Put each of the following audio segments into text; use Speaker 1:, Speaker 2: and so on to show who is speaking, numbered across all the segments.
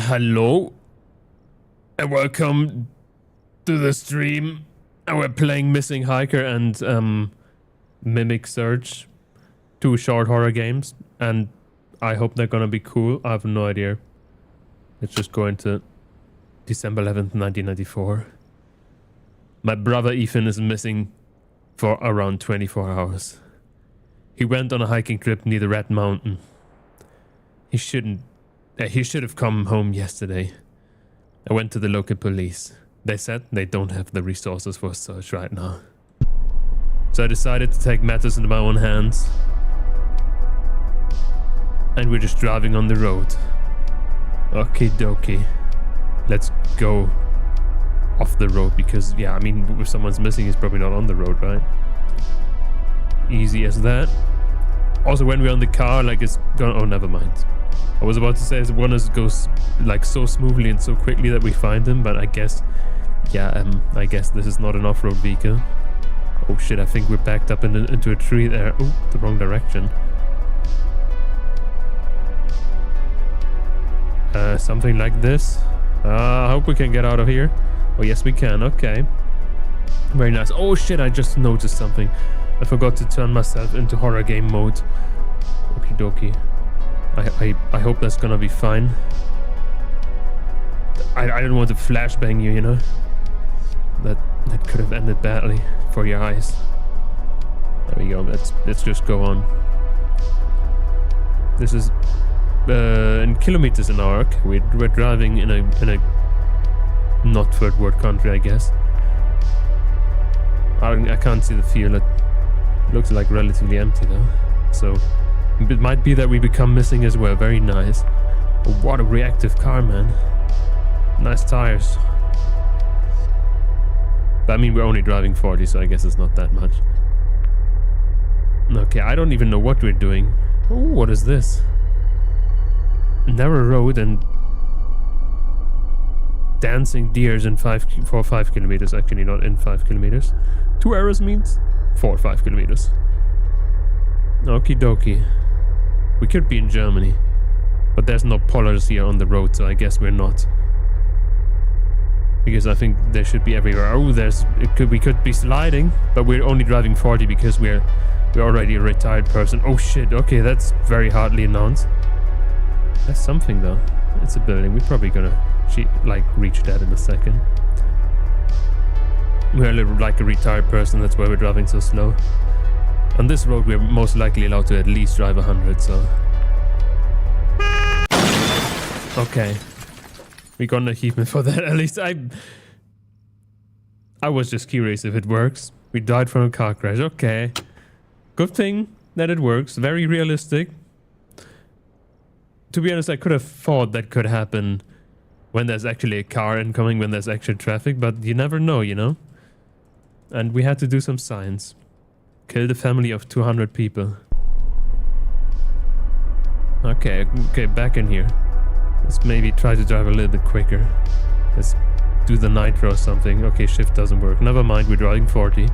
Speaker 1: Hello and welcome to the stream. And we're playing Missing Hiker and Mimic Search, two short horror games, and I hope they're gonna be cool. I have no idea. Let's just go into December 11th, 1994. My brother Ethan is missing for around 24 hours. He went on a hiking trip near the Red Mountain. He should have come home yesterday. I went to the local police. They said they don't have the resources for a search right now. So I decided to take matters into my own hands. And we're just driving on the road. Okie dokie. Let's go off the road because, yeah, I mean, if someone's missing, he's probably not on the road, right? Easy as that. Also, when we're on the car, like, it's gonna... Oh, never mind. I was about to say, one goes, like, so smoothly and so quickly that we find him, but I guess... Yeah, I guess this is not an off-road vehicle. Oh, shit, I think we're backed up into a tree there. Oh, the wrong direction. Something like this. I hope we can get out of here. Oh, yes, we can. Okay. Very nice. Oh, shit, I just noticed something. I forgot to turn myself into horror game mode. Okie dokie. I hope that's gonna be fine. I don't want to flashbang you, you know? That could have ended badly for your eyes. There we go. Let's just go on. This is in kilometers an hour. Okay, we're driving in a not third world country, I guess. I can't see the field. It looks like relatively empty though. So it might be that we become missing as well. Very nice. Oh, what a reactive car, man. Nice tires. But I mean, we're only driving 40, so I guess it's not that much. Okay, I don't even know what we're doing. Oh, what is this? Narrow road and dancing deers in 5 kilometers. Actually, not in 5 kilometers. 2 arrows means 4 or 5 kilometers. Okie dokie. We could be in Germany, but there's no pollers here on the road, so I guess we're not. Because I think there should be everywhere. Oh, we could be sliding, but we're only driving 40 because we're already a retired person. Oh shit, okay, that's very hardly announced. That's something though. It's a building. We're probably gonna reach that in a second. We're a little like a retired person, that's why we're driving so slow. On this road we're most likely allowed to at least drive 100, so... Okay. We got an achievement for that. At least I was just curious if it works. We died from a car crash. Okay. Good thing that it works. Very realistic. To be honest, I could have thought that could happen when there's actually a car incoming, when there's actual traffic, but you never know, you know? And we had to do some science. Killed a family of 200 people. Okay, back in here. Let's maybe try to drive a little bit quicker. Let's do the nitro or something. Okay, shift doesn't work. Never mind, we're driving 40.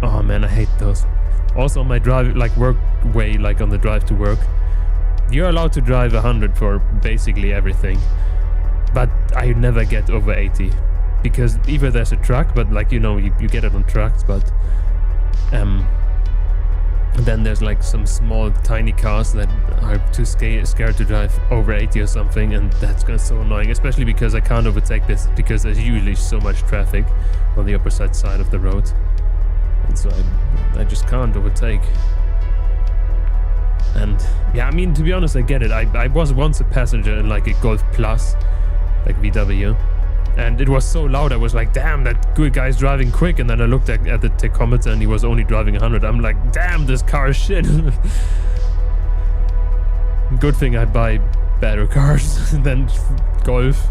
Speaker 1: Oh man, I hate those. Also on my drive, work way, on the drive to work, you're allowed to drive 100 for basically everything. But I never get over 80. Because either there's a truck, but you get it on trucks, but then there's some small tiny cars that are too scared to drive over 80 or something, and that's so annoying, especially because I can't overtake this because there's usually so much traffic on the opposite side of the road, and so I just can't overtake. And yeah, I mean, to be honest, I get it. I was once a passenger in a Golf Plus, VW. And it was so loud, I was like, damn, that good guy's driving quick. And then I looked at the tachometer and he was only driving 100. I'm like, damn, this car is shit. Good thing I buy better cars than Golf.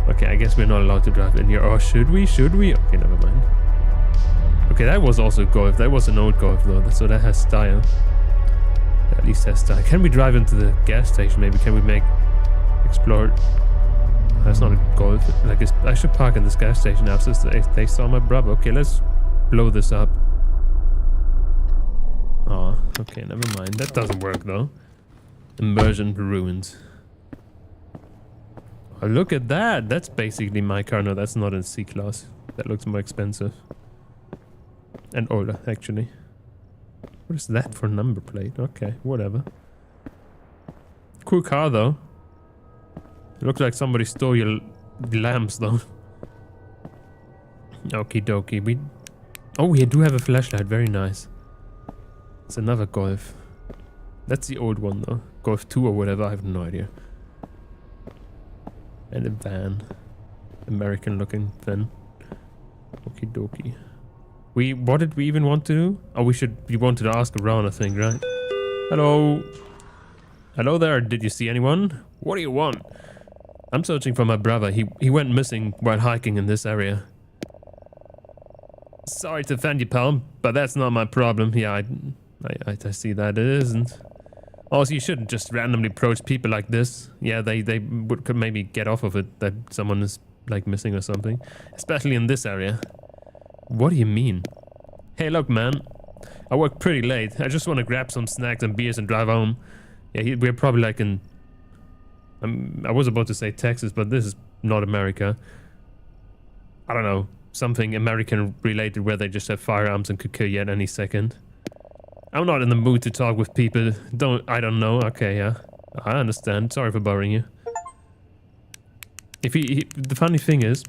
Speaker 1: Okay, I guess we're not allowed to drive in here. Or should we? Okay, never mind. Okay, that was also Golf. That was an old Golf though, so that has style. That at least has style. Can we drive into the gas station maybe? Can we explore... That's not a Golf. I should park in this gas station after they saw my brother. Okay, let's blow this up. Oh, okay, never mind. That doesn't work though. Immersion ruined. Oh, look at that. That's basically my car. No, that's not a C-Class. That looks more expensive. And older, actually. What is that for number plate? Okay, whatever. Cool car, though. It looks like somebody stole your lamps, though. Okie dokie. Oh, we do have a flashlight. Very nice. It's another Golf. That's the old one, though. Golf 2 or whatever. I have no idea. And a van. American-looking van. Okie dokie. What did we even want to do? Oh, we wanted to ask around, I think, right? Hello? Hello there, did you see anyone? What do you want? I'm searching for my brother. He went missing while hiking in this area. Sorry to offend you, pal, but that's not my problem. Yeah, I see that it isn't. Also, you shouldn't just randomly approach people like this. Yeah, they could maybe get off of it that someone is, like, missing or something. Especially in this area. What do you mean? Hey, look, man. I work pretty late. I just want to grab some snacks and beers and drive home. Yeah, we're probably like in... I was about to say Texas, but this is not America. I don't know. Something American-related where they just have firearms and could kill you at any second. I'm not in the mood to talk with people. I don't know. Okay, yeah. I understand. Sorry for bothering you. If the funny thing is,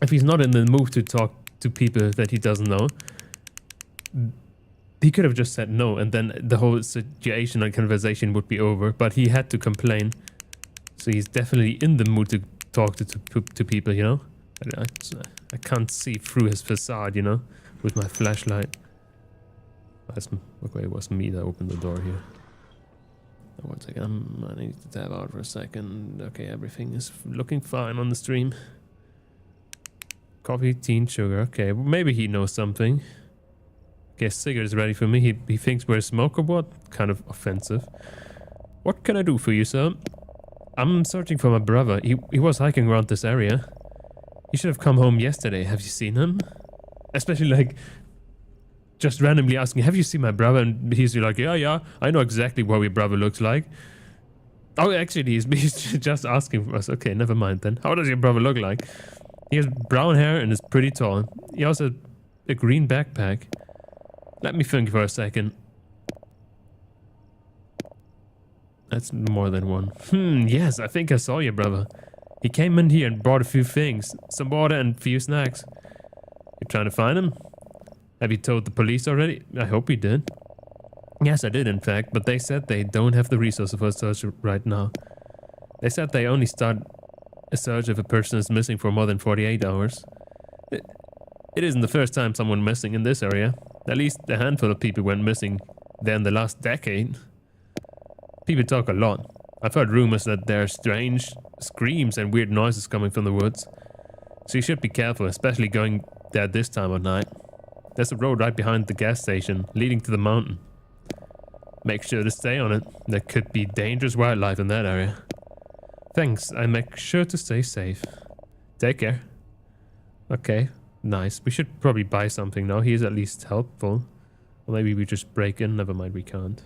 Speaker 1: if he's not in the mood to talk to people that he doesn't know, he could have just said no, and then the whole situation and conversation would be over, but he had to complain. So he's definitely in the mood to talk to people, you know? I can't see through his facade, you know, with my flashlight. Okay, it was me that opened the door here. One second, I need to tab out for a second. Okay, everything is looking fine on the stream. Coffee, tea, sugar. Okay, well, maybe he knows something. Okay, cigarettes ready for me. He thinks we're a smoker. What? Kind of offensive. What can I do for you, sir? I'm searching for my brother. He was hiking around this area. He should have come home yesterday. Have you seen him? Especially like just randomly asking, have you seen my brother? And he's like, yeah, I know exactly what your brother looks like. Oh, actually, he's just asking for us. Okay, never mind then. How does your brother look like? He has brown hair and is pretty tall. He also has a green backpack. Let me think for a second. That's more than one. Yes, I think I saw your brother. He came in here and brought a few things. Some water and a few snacks. You trying to find him? Have you told the police already? I hope you did. Yes, I did in fact, but they said they don't have the resources for a search right now. They said they only start a search if a person is missing for more than 48 hours. It isn't the first time someone missing in this area. At least a handful of people went missing there in the last decade. People talk a lot. I've heard rumors that there are strange screams and weird noises coming from the woods. So you should be careful, especially going there this time of night. There's a road right behind the gas station, leading to the mountain. Make sure to stay on it. There could be dangerous wildlife in that area. Thanks, I make sure to stay safe. Take care. Okay, nice. We should probably buy something now. He is at least helpful. Or maybe we just break in. Never mind, we can't.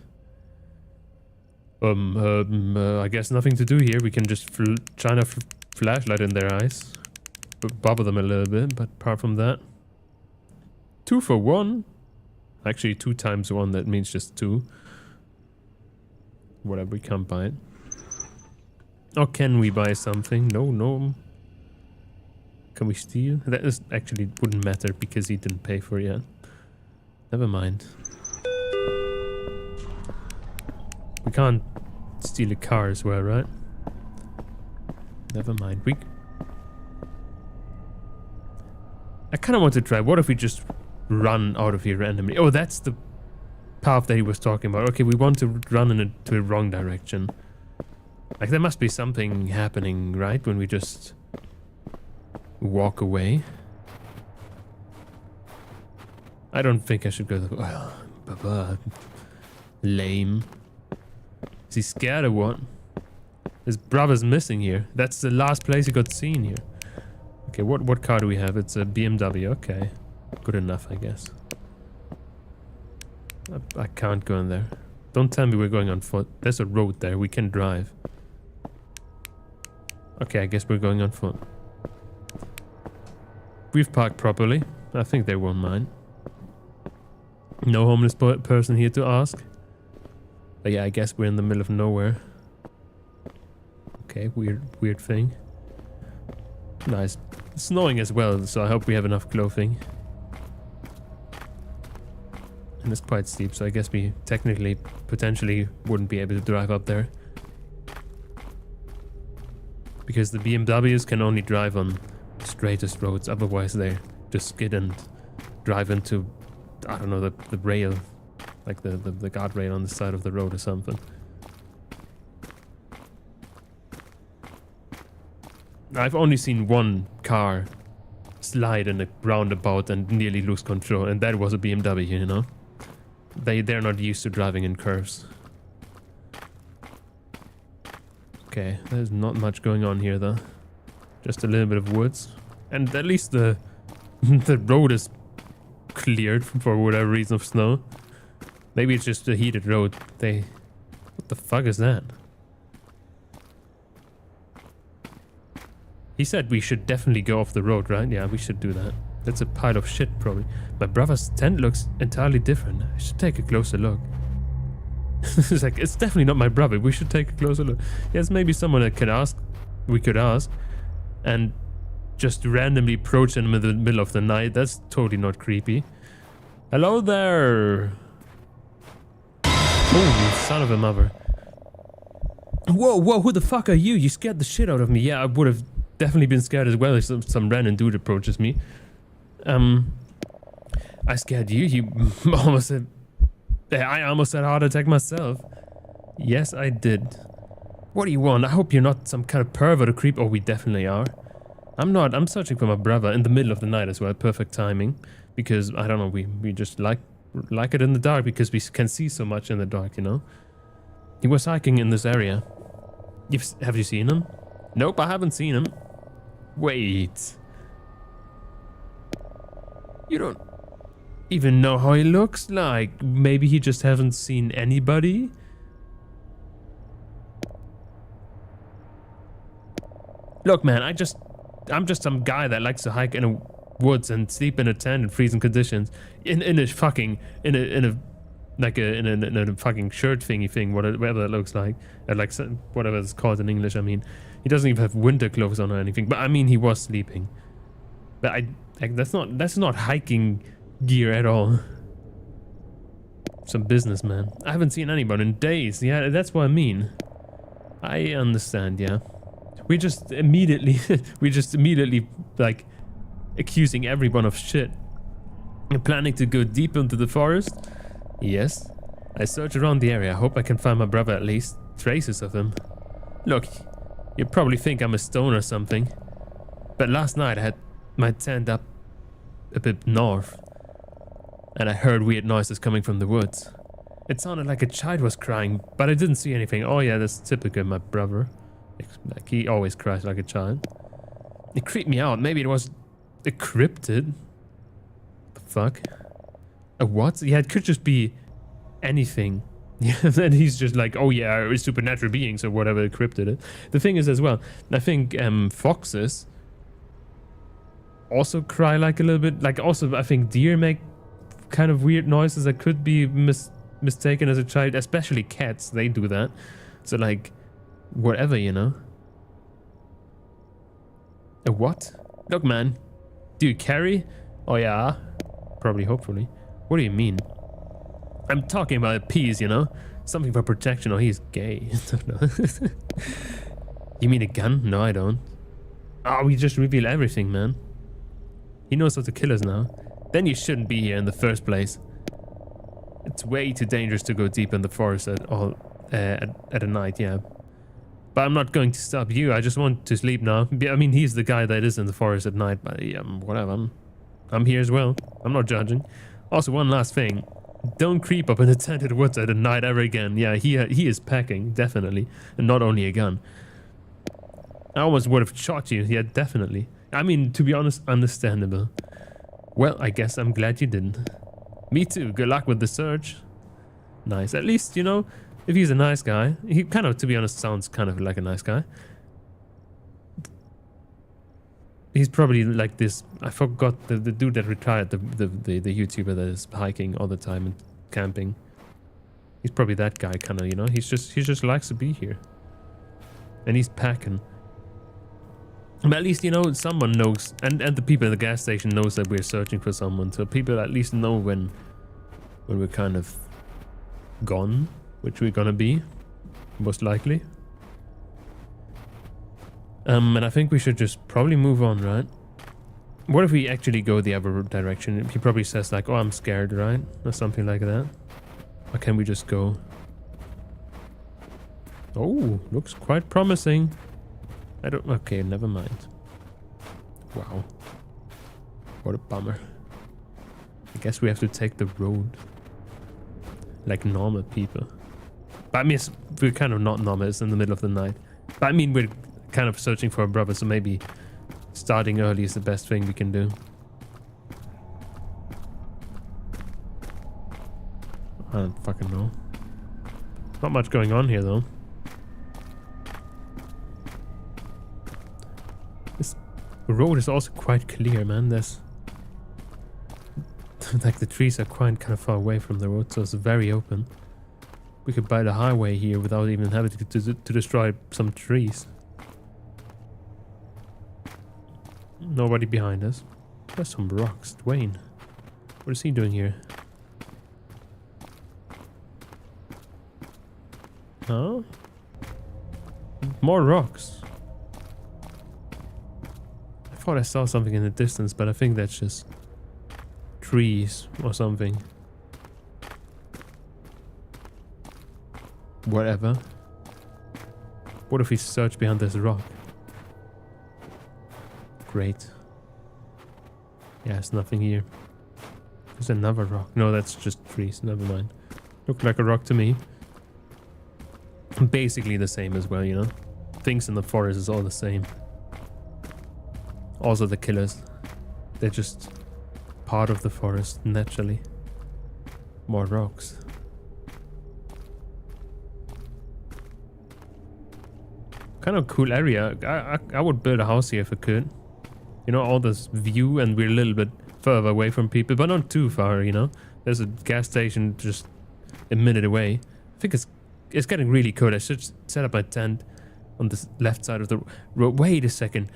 Speaker 1: I guess nothing to do here. We can just shine a flashlight in their eyes. Bother them a little bit, but apart from that... 2 for 1? Actually, 2 times 1, that means just 2. Whatever, we can't buy it. Or can we buy something? No. Can we steal? That is actually wouldn't matter because he didn't pay for it yet. Never mind. We can't steal a car as well, right? Never mind. I kind of want to try. What if we just run out of here randomly? Oh, that's the path that he was talking about. Okay, we want to run in the wrong direction. Like, there must be something happening, right? When we just walk away. I don't think I should go the... Well, lame. Is he scared or what? His brother's missing here. That's the last place he got seen here. Okay, what car do we have? It's a BMW. Okay. Good enough, I guess. I can't go in there. Don't tell me we're going on foot. There's a road there. We can drive. Okay, I guess we're going on foot. We've parked properly. I think they won't mind. No homeless person here to ask. But yeah, I guess we're in the middle of nowhere. Okay, weird thing. Nice. It's snowing as well, so I hope we have enough clothing. And it's quite steep, so I guess we technically, potentially wouldn't be able to drive up there. Because the BMWs can only drive on straightest roads, otherwise they just skid and drive into, I don't know, the rail, like the guardrail on the side of the road or something. I've only seen one car slide in a roundabout and nearly lose control, and that was a BMW, you know? They're not used to driving in curves. Okay, there's not much going on here though. Just a little bit of woods. And at least the road is cleared for whatever reason of snow. Maybe it's just a heated road. What the fuck is that? He said we should definitely go off the road, right? Yeah, we should do that. That's a pile of shit, probably. My brother's tent looks entirely different. I should take a closer look. It's like, it's definitely not my brother. We should take a closer look. Yes, maybe someone that could ask. We could ask. And just randomly approach him in the middle of the night. That's totally not creepy. Hello there. Oh, you son of a mother. Whoa, who the fuck are you? You scared the shit out of me. Yeah, I would have definitely been scared as well if some random dude approaches me. I scared you. You almost had... I almost had a heart attack myself. Yes, I did. What do you want? I hope you're not some kind of pervert or creep. Oh, we definitely are. I'm not. I'm searching for my brother in the middle of the night as well. Perfect timing. Because, I don't know, we just like it in the dark because we can see so much in the dark, you know? He was hiking in this area. Have you seen him? Nope, I haven't seen him. Wait. You don't even know how he looks like. Maybe he just hasn't seen anybody? Look, man, I'm just some guy that likes to hike in the woods and sleep in a tent in freezing conditions. In a fucking fucking shirt thingy thing, whatever it looks like. Like whatever it's called in English, I mean. He doesn't even have winter clothes on or anything. But I mean, he was sleeping. But that's not hiking gear at all. Some businessman. I haven't seen anyone in days. Yeah, that's what I mean. I understand, yeah. We just immediately like accusing everyone of shit. You're planning to go deep into the forest? Yes. I search around the area. I hope I can find my brother, at least traces of him. Look, you probably think I'm a stone or something. But last night I had my tent up a bit north. And I heard weird noises coming from the woods. It sounded like a child was crying, but I didn't see anything. Oh yeah, that's typical of my brother. Like, he always cries like a child. It creeped me out. Maybe it was a cryptid. The fuck? A what? Yeah, it could just be anything. Yeah, then he's just like, oh yeah, we're supernatural beings or whatever a cryptid is. The thing is as well, I think foxes also cry like a little bit. Like also, I think deer make kind of weird noises that could be mistaken as a child. Especially cats, they do that. So like, whatever, you know. A what? Look, man. Do you carry? Oh yeah. Probably, hopefully. What do you mean? I'm talking about a piece, you know? Something for protection. Oh, he's gay. You mean a gun? No, I don't. Oh, we just reveal everything, man. He knows how to kill us now. Then you shouldn't be here in the first place. It's way too dangerous to go deep in the forest at a night, yeah. But I'm not going to stop you. I just want to sleep now. I mean, he's the guy that is in the forest at night, but whatever. I'm here as well. I'm not judging. Also, one last thing. Don't creep up in the tented woods at night ever again. Yeah, he is packing, definitely. And not only a gun. I almost would have shot you. Yeah, definitely. I mean, to be honest, understandable. Well, I guess I'm glad you didn't. Me too. Good luck with the search. nice. At least, you know, if he's a nice guy, he kind of, to be honest, sounds kind of like a nice guy. He's probably like this. I forgot the dude that retired, the YouTuber that is hiking all the time and camping. He's probably that guy, kind of, you know. He just likes to be here, and he's packing. But at least, you know, someone knows, and the people at the gas station knows that we're searching for someone. So people at least know when we're kind of gone, which we're gonna be, most likely. And I think we should just probably move on, right? What if we actually go the other direction? He probably says like, oh, I'm scared, right? Or something like that. Or can we just go? Oh, looks quite promising. I don't... Okay, never mind. Wow. What a bummer. I guess we have to take the road. Like normal people. But I mean, we're kind of not normal. It's in the middle of the night. But I mean, we're kind of searching for a brother, so maybe starting early is the best thing we can do. I don't fucking know. Not much going on here, though. This road is also quite clear, man. There's... like, the trees are quite kind of far away from the road, so it's very open. We could buy the highway here without even having to destroy some trees. Nobody behind us. There's some rocks. Dwayne. What is he doing here? Huh? More rocks. I thought I saw something in the distance, but I think that's just trees or something. Whatever. What if we search behind this rock? Great. Yeah, there's nothing here. There's another rock. No, that's just trees. Never mind. Looked like a rock to me. Basically the same as well, you know. Things in the forest is all the same. Also the killers. They're just part of the forest naturally. More rocks. Kind of cool area. I would build a house here if I could. You know, all this view, and we're a little bit further away from people, but not too far, you know. There's a gas station just a minute away. I think it's getting really cool. I should set up my tent on the left side of the road. Wait a second.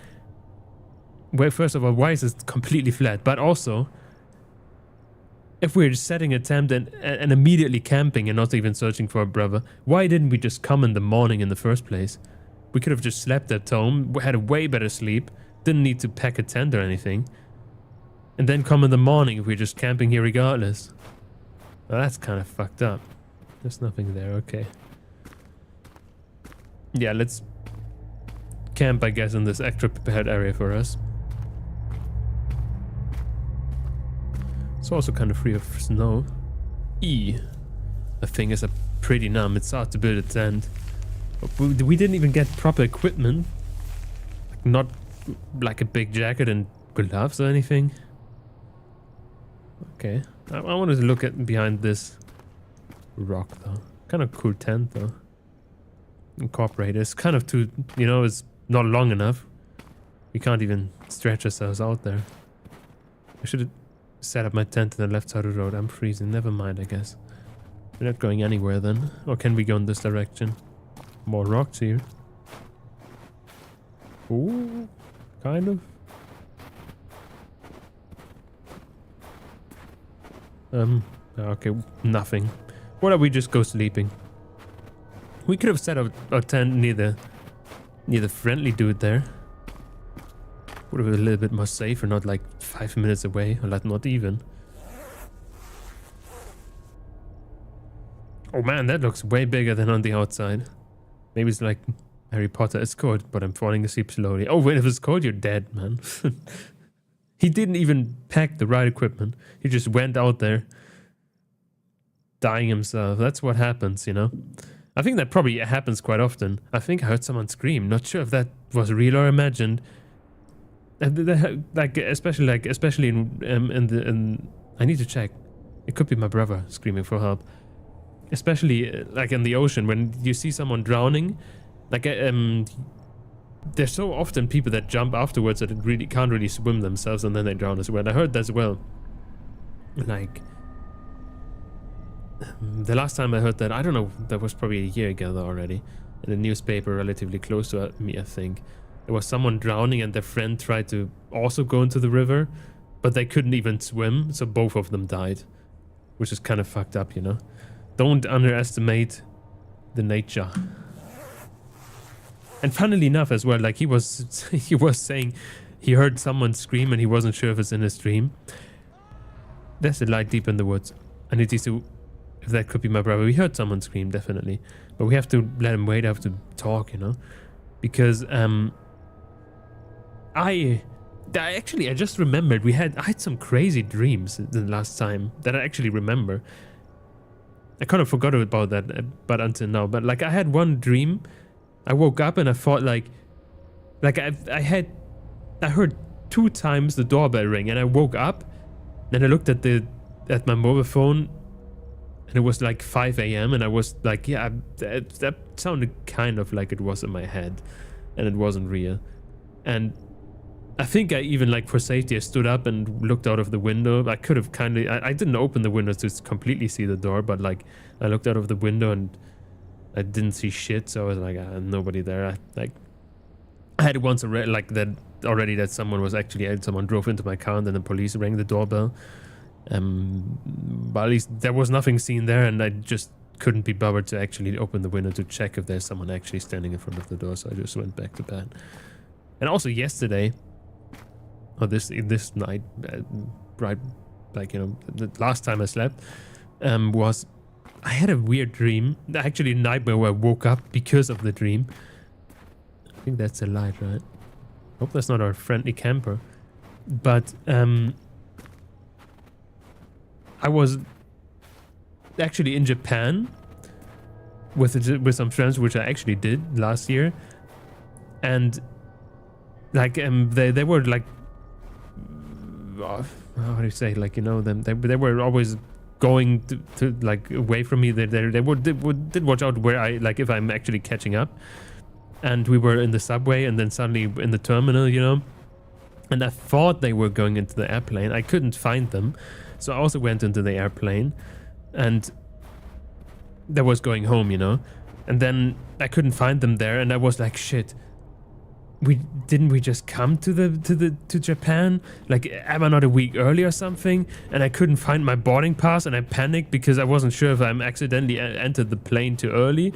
Speaker 1: Wait, first of all, why is it completely flat? But also, if we're setting a tent and immediately camping and not even searching for a brother, why didn't we just come in the morning in the first place? We could have just slept at home, had a way better sleep, didn't need to pack a tent or anything, and then come in the morning if we're just camping here regardless. Well, that's kind of fucked up. There's nothing there, okay. Yeah, let's camp, I guess, in this extra prepared area for us. It's also kind of free of snow. The thing is pretty numb. It's hard to build a tent. We didn't even get proper equipment. Like, not like a big jacket and gloves or anything. Okay. I wanted to look at behind this rock though. Kind of cool tent though. Incorporated. It's kind of too, you know, it's not long enough. We can't even stretch ourselves out there. I should have set up my tent on the left side of the road. I'm freezing. Never mind, I guess. We're not going anywhere then. Or can we go in this direction? More rocks here. Ooh, kind of. Okay, nothing. Why don't we just go sleeping? We could have set up our tent near the friendly dude there. Would have been a little bit more safer, not like 5 minutes away, or like not even. Oh man, that looks way bigger than on the outside. Maybe it's like Harry Potter. It's cold, but I'm falling asleep slowly. Oh wait, if it's cold, you're dead, man. He didn't even pack the right equipment. He just went out there, dying himself. That's what happens, you know. I think that probably happens quite often. I think I heard someone scream. Not sure if that was real or imagined. Like especially in I need to check. It could be my brother screaming for help. especially like in the ocean, when you see someone drowning, like there's so often people that jump afterwards that really can't really swim themselves and then they drown as well. I heard that as well. Like the last time I heard that, I don't know, that was probably a year ago already, in a newspaper relatively close to me, I think. There was someone drowning and their friend tried to also go into the river, but they couldn't even swim, so both of them died, which is kind of fucked up, you know. Don't underestimate the nature. And funnily enough as well, like he was saying he heard someone scream and he wasn't sure if it's in his dream. There's a light deep in the woods. I need to see if that could be my brother. We heard someone scream, definitely. But we have to let him wait, I have to talk, you know. Because I just remembered I had some crazy dreams the last time that I actually remember. I kind of forgot about that, but until now. But like I had one dream. I woke up and I thought like I heard 2 times the doorbell ring, and I woke up and I looked at my mobile phone and it was like 5 a.m. and I was like, yeah, that sounded kind of like it was in my head and it wasn't real. And I think I even, like, for safety, I stood up and looked out of the window. I could have I didn't open the window to completely see the door, but like I looked out of the window and I didn't see shit, so I was like, nobody there. I had it once already, like that someone was actually out. Someone drove into my car and then the police rang the doorbell. But at least there was nothing seen there, and I just couldn't be bothered to actually open the window to check if there's someone actually standing in front of the door, so I just went back to bed. And also yesterday, or this night, right, like, you know, the last time I slept, was I had a weird dream, actually a nightmare where I woke up because of the dream. I think that's a light, right? Hope that's not our friendly camper. But I was actually in Japan with some friends, which I actually did last year, and like they were like, how do you say, like, you know, they were always going to like away from me. They did watch out where I, like, if I'm actually catching up. And we were in the subway and then suddenly in the terminal, you know, and I thought they were going into the airplane. I couldn't find them, so I also went into the airplane and that was going home, you know, and then I couldn't find them there, and I was like, shit, didn't we just come to Japan? Like, am I not a week early or something? And I couldn't find my boarding pass, and I panicked because I wasn't sure if I'm accidentally entered the plane too early,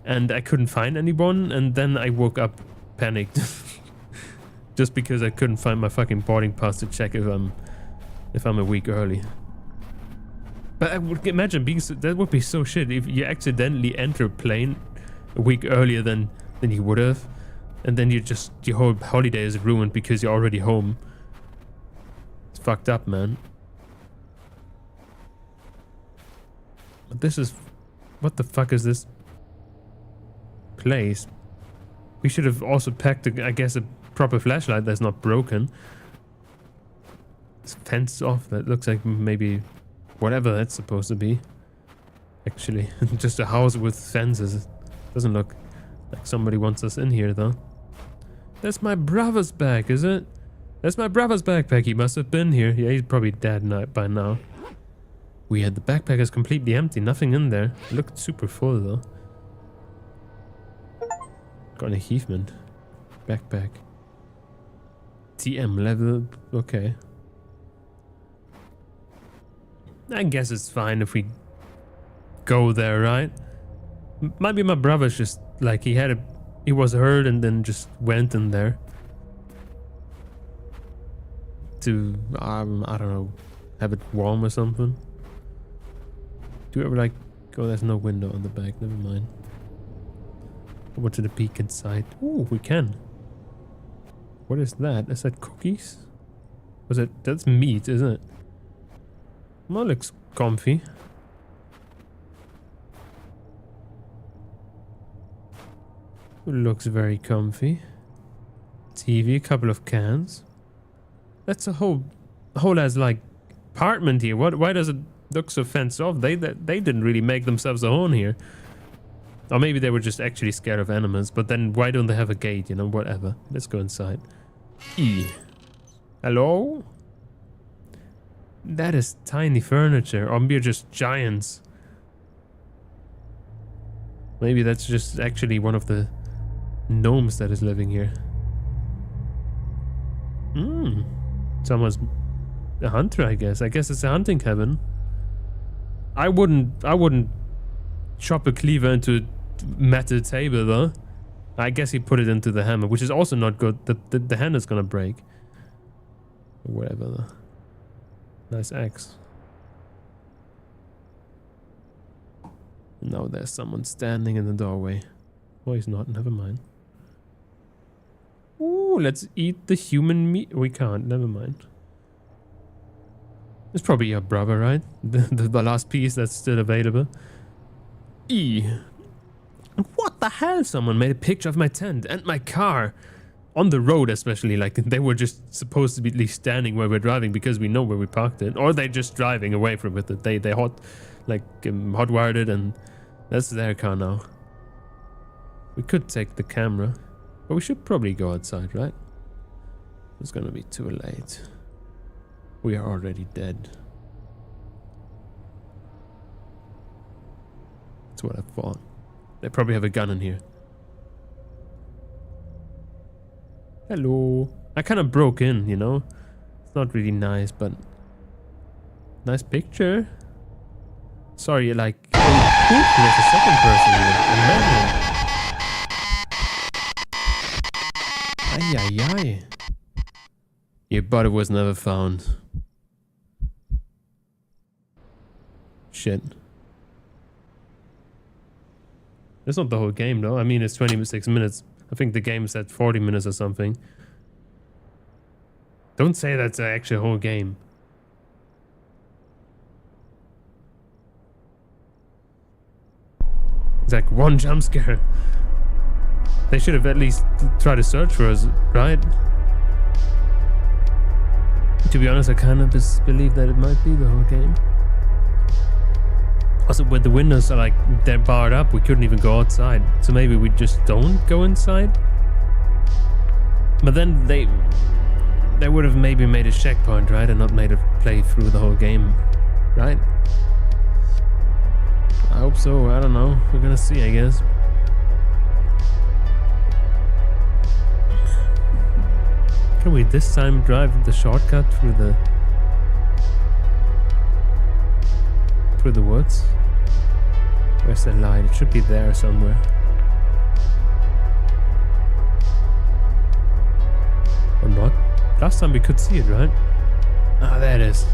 Speaker 1: and I couldn't find anyone. And then I woke up panicked just because I couldn't find my fucking boarding pass to check if I'm a week early. But I would imagine that would be so shit if you accidentally enter a plane a week earlier than you would have. And then your whole holiday is ruined because you're already home. It's fucked up, man. But this is... what the fuck is this place? We should have also packed, I guess, a proper flashlight that's not broken. It's fenced off. That looks like maybe whatever that's supposed to be. Actually, just a house with fences. Doesn't look like somebody wants us in here, though. That's my brother's bag, is it? That's my brother's backpack. He must have been here. Yeah, he's probably dead by now. Weird. The backpack is completely empty. Nothing in there. It looked super full, though. Got an achievement. Backpack. TM level. Okay. I guess it's fine if we go there, right? Maybe my brother's just like he was hurt and then just went in there to I don't know, have it warm or something. Do you ever like... oh, there's no window on the back, never mind. I want to the peek inside. Ooh, we can. What is that? Is that cookies? That's meat, isn't it? Well, looks comfy. Looks very comfy. TV, a couple of cans. That's a whole as like apartment here. Why does it Looks so fenced off. They didn't really make themselves a home here. Or maybe they were just actually scared of animals. But then why don't they have a gate, you know? Whatever. Let's go inside. Hello? That is tiny furniture. Or we're just giants. Maybe that's just actually one of the gnomes that is living here. Someone's a hunter, I guess. I guess it's a hunting cabin. I wouldn't chop a cleaver into a metal table though. I guess he put it into the hammer, which is also not good. The hand is gonna break. Or whatever though. Nice axe. Now there's someone standing in the doorway. Oh, he's not. Never mind. Ooh, let's eat the human meat. We can't. Never mind. It's probably your brother, right? The last piece that's still available. What the hell? Someone made a picture of my tent and my car. On the road especially. Like, they were just supposed to be at least standing where we're driving because we know where we parked it. Or they're just driving away from it. They hot-wired it and that's their car now. We could take the camera. But we should probably go outside, right? It's gonna be too late. We are already dead. That's what I thought. They probably have a gun in here. Hello. I kind of broke in, you know? It's not really nice, but... Nice picture. Sorry, like... Oh, there's a second person here. Imagine. Ay. Your body was never found. Shit. That's not the whole game though. I mean, it's 26 minutes. I think the game said 40 minutes or something. Don't say that's the actual whole game. It's like one jump scare. They should have at least tried to search for us, right? To be honest, I kind of believe that it might be the whole game. Also, when the windows are like, they're barred up, we couldn't even go outside. So maybe we just don't go inside? But then they would have maybe made a checkpoint, right? And not made it play through the whole game, right? I hope so, I don't know. We're gonna see, I guess. Can we this time drive the shortcut through the woods? Where's the light? It should be there somewhere. Or not? Last time we could see it, right? Ah, there it is.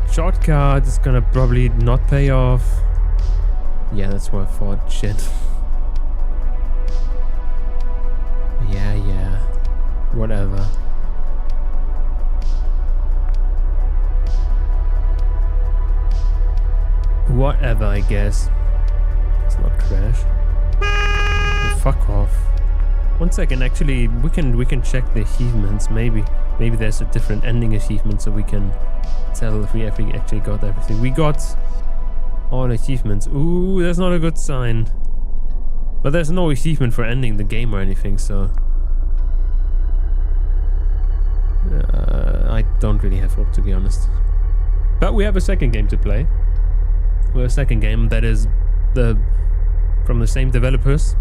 Speaker 1: Shortcut is gonna probably not pay off. Yeah, that's what I thought. Shit. Yeah. Whatever. Whatever, I guess. Let's not crash. Oh, fuck off. 1 second, actually, we can check the achievements. Maybe there's a different ending achievement, so we can tell if we actually got everything. We got all achievements. Ooh, that's not a good sign. But there's no achievement for ending the game or anything, so I don't really have hope, to be honest. But we have a second game to play. We have a second game that is from the same developers,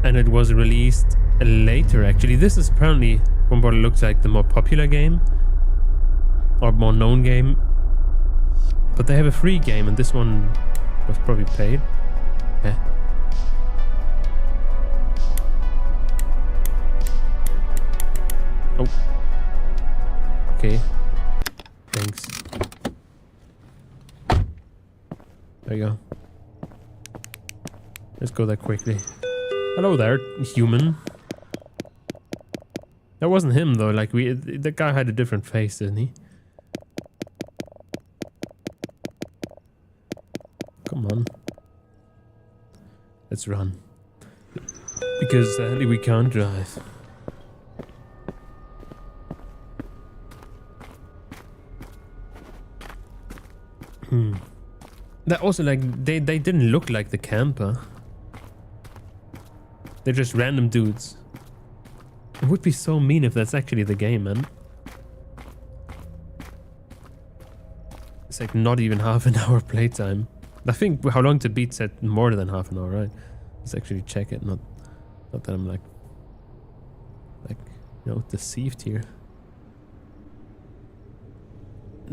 Speaker 1: and it was released later. Actually, this is apparently, from what it looks like, the more popular game or more known game. But they have a free game, and this one was probably paid. Yeah. Oh. Okay. Thanks. There you go. Let's go there quickly. Hello there, human. That wasn't him though. Like the guy had a different face, didn't he? Come on. Let's run. Because sadly we can't drive. That also, like, they didn't look like the camper. They're just random dudes. It would be so mean if that's actually the game, man. It's like not even half an hour playtime. I think how long to beat said more than half an hour, right? Let's actually check it. Not that I'm like you know, deceived here.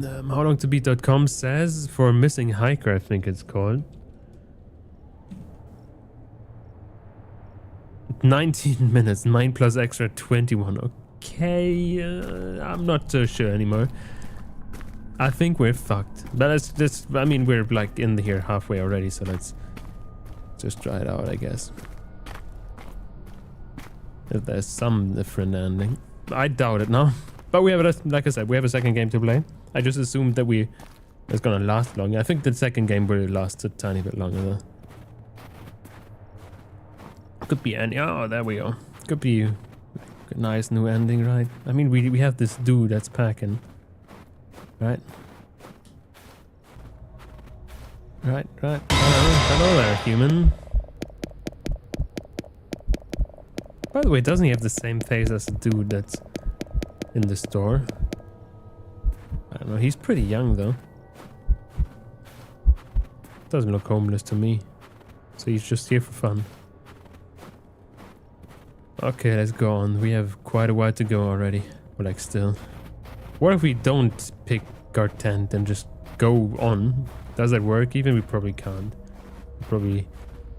Speaker 1: How long to beat.com says for Missing Hiker, I think it's called. 19 minutes, 9 plus extra 21. Okay, I'm not so sure anymore. I think we're fucked. But let's just, I mean, we're like in here halfway already, so let's just try it out, I guess. If there's some different ending. I doubt it now. But we have, like I said, we have a second game to play. I just assumed that it's gonna last long. I think the second game will last a tiny bit longer though. Could be any. Oh, there we go. Could be a nice new ending, right? I mean, we have this dude that's packing, right? Right. Hello there, human. By the way, doesn't he have the same face as the dude that's in the store? I don't know. He's pretty young though. Doesn't look homeless to me. So he's just here for fun. Okay, let's go on. We have quite a while to go already. Or like still. What if we don't pick our tent and just go on? Does that work? Even we probably can't. We're probably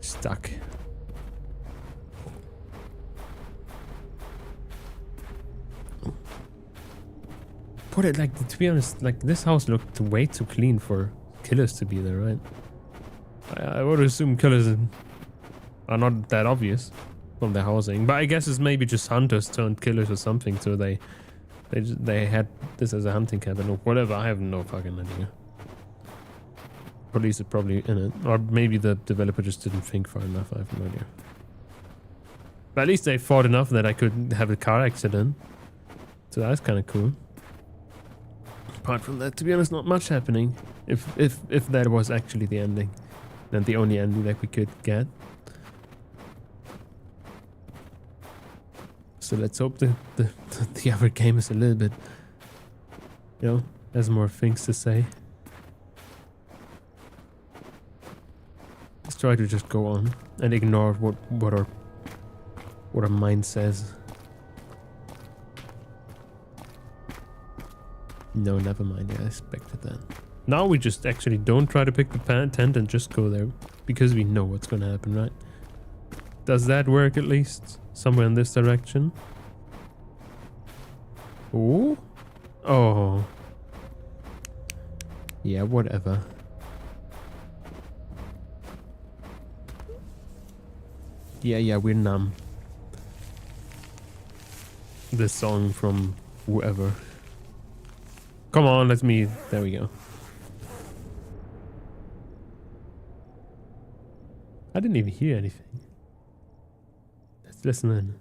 Speaker 1: stuck. Put it like, to be honest, like this house looked way too clean for killers to be there, right? I would assume killers are not that obvious from the housing, but I guess it's maybe just hunters turned killers or something. So they had this as a hunting cabin or whatever. I have no fucking idea. Police are probably in it, or maybe the developer just didn't think far enough. I have no idea. But at least they fought enough that I could have a car accident, so that's kind of cool. Apart from that, to be honest, not much happening. If that was actually the ending, then the only ending that we could get. So let's hope the other game is a little bit, you know, has more things to say. Let's try to just go on and ignore what our mind says. No, never mind. Yeah, I expected that. Now we just actually don't try to pick the tent and just go there because we know what's gonna happen, right? Does that work at least? Somewhere in this direction? Ooh? Oh. Yeah, whatever. Yeah, we're numb. This song from whoever. Come on, let me... There we go. I didn't even hear anything. Let's listen in.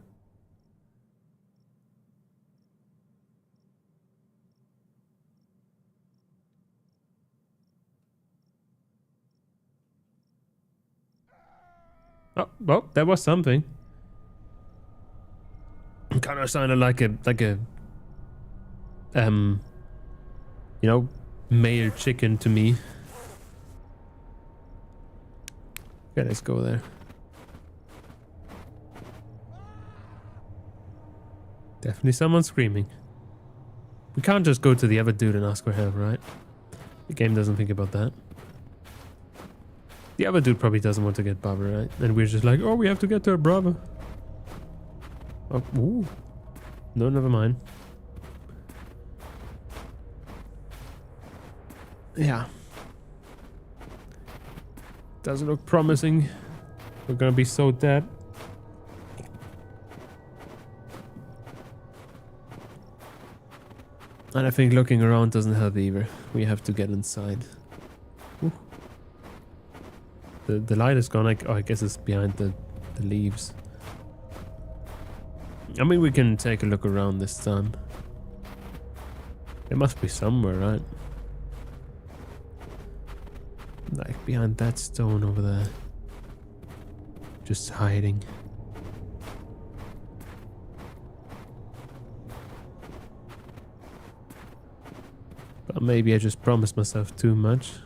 Speaker 1: Oh, well, that was something. Kind of sounded like a you know, male chicken to me. Okay, let's go there. Definitely someone screaming. We can't just go to the other dude and ask for help, right? The game doesn't think about that. The other dude probably doesn't want to get bothered, right? And we're just like, oh, we have to get to our brother. Oh, ooh. No, never mind. Yeah. Doesn't look promising. We're gonna be so dead. And I think looking around doesn't help either. We have to get inside. Ooh. The light is gone. Oh, I guess it's behind the leaves. I mean, we can take a look around this time. It must be somewhere, right? Like behind that stone over there. Just hiding. But maybe I just promised myself too much.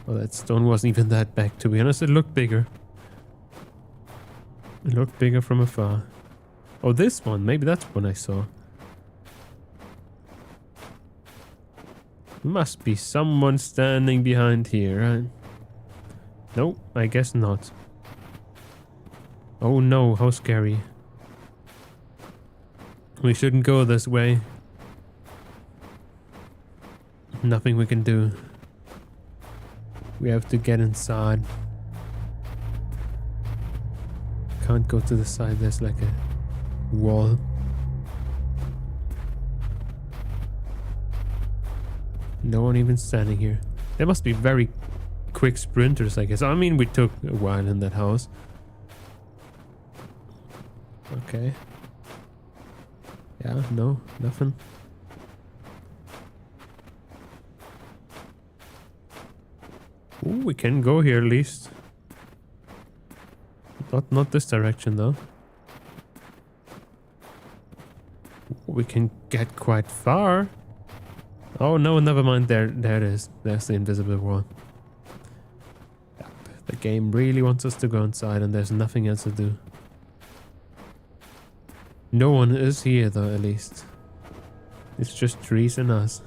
Speaker 1: Well, that stone wasn't even that big, to be honest. It looked bigger. It looked bigger from afar. Oh, this one. Maybe that's one I saw. Must be someone standing behind here, right? Nope, I guess not. Oh no, how scary. We shouldn't go this way. Nothing we can do. We have to get inside. Can't go to the side, there's like a wall. No one even standing here. They must be very quick sprinters, I guess. I mean, we took a while in that house. Okay. Yeah, no, nothing. Ooh, we can go here at least. Not this direction though. We can get quite far. Oh no, never mind. There it is. There's the invisible wall. Yep. The game really wants us to go inside and there's nothing else to do. No one is here though, at least. It's just trees and us.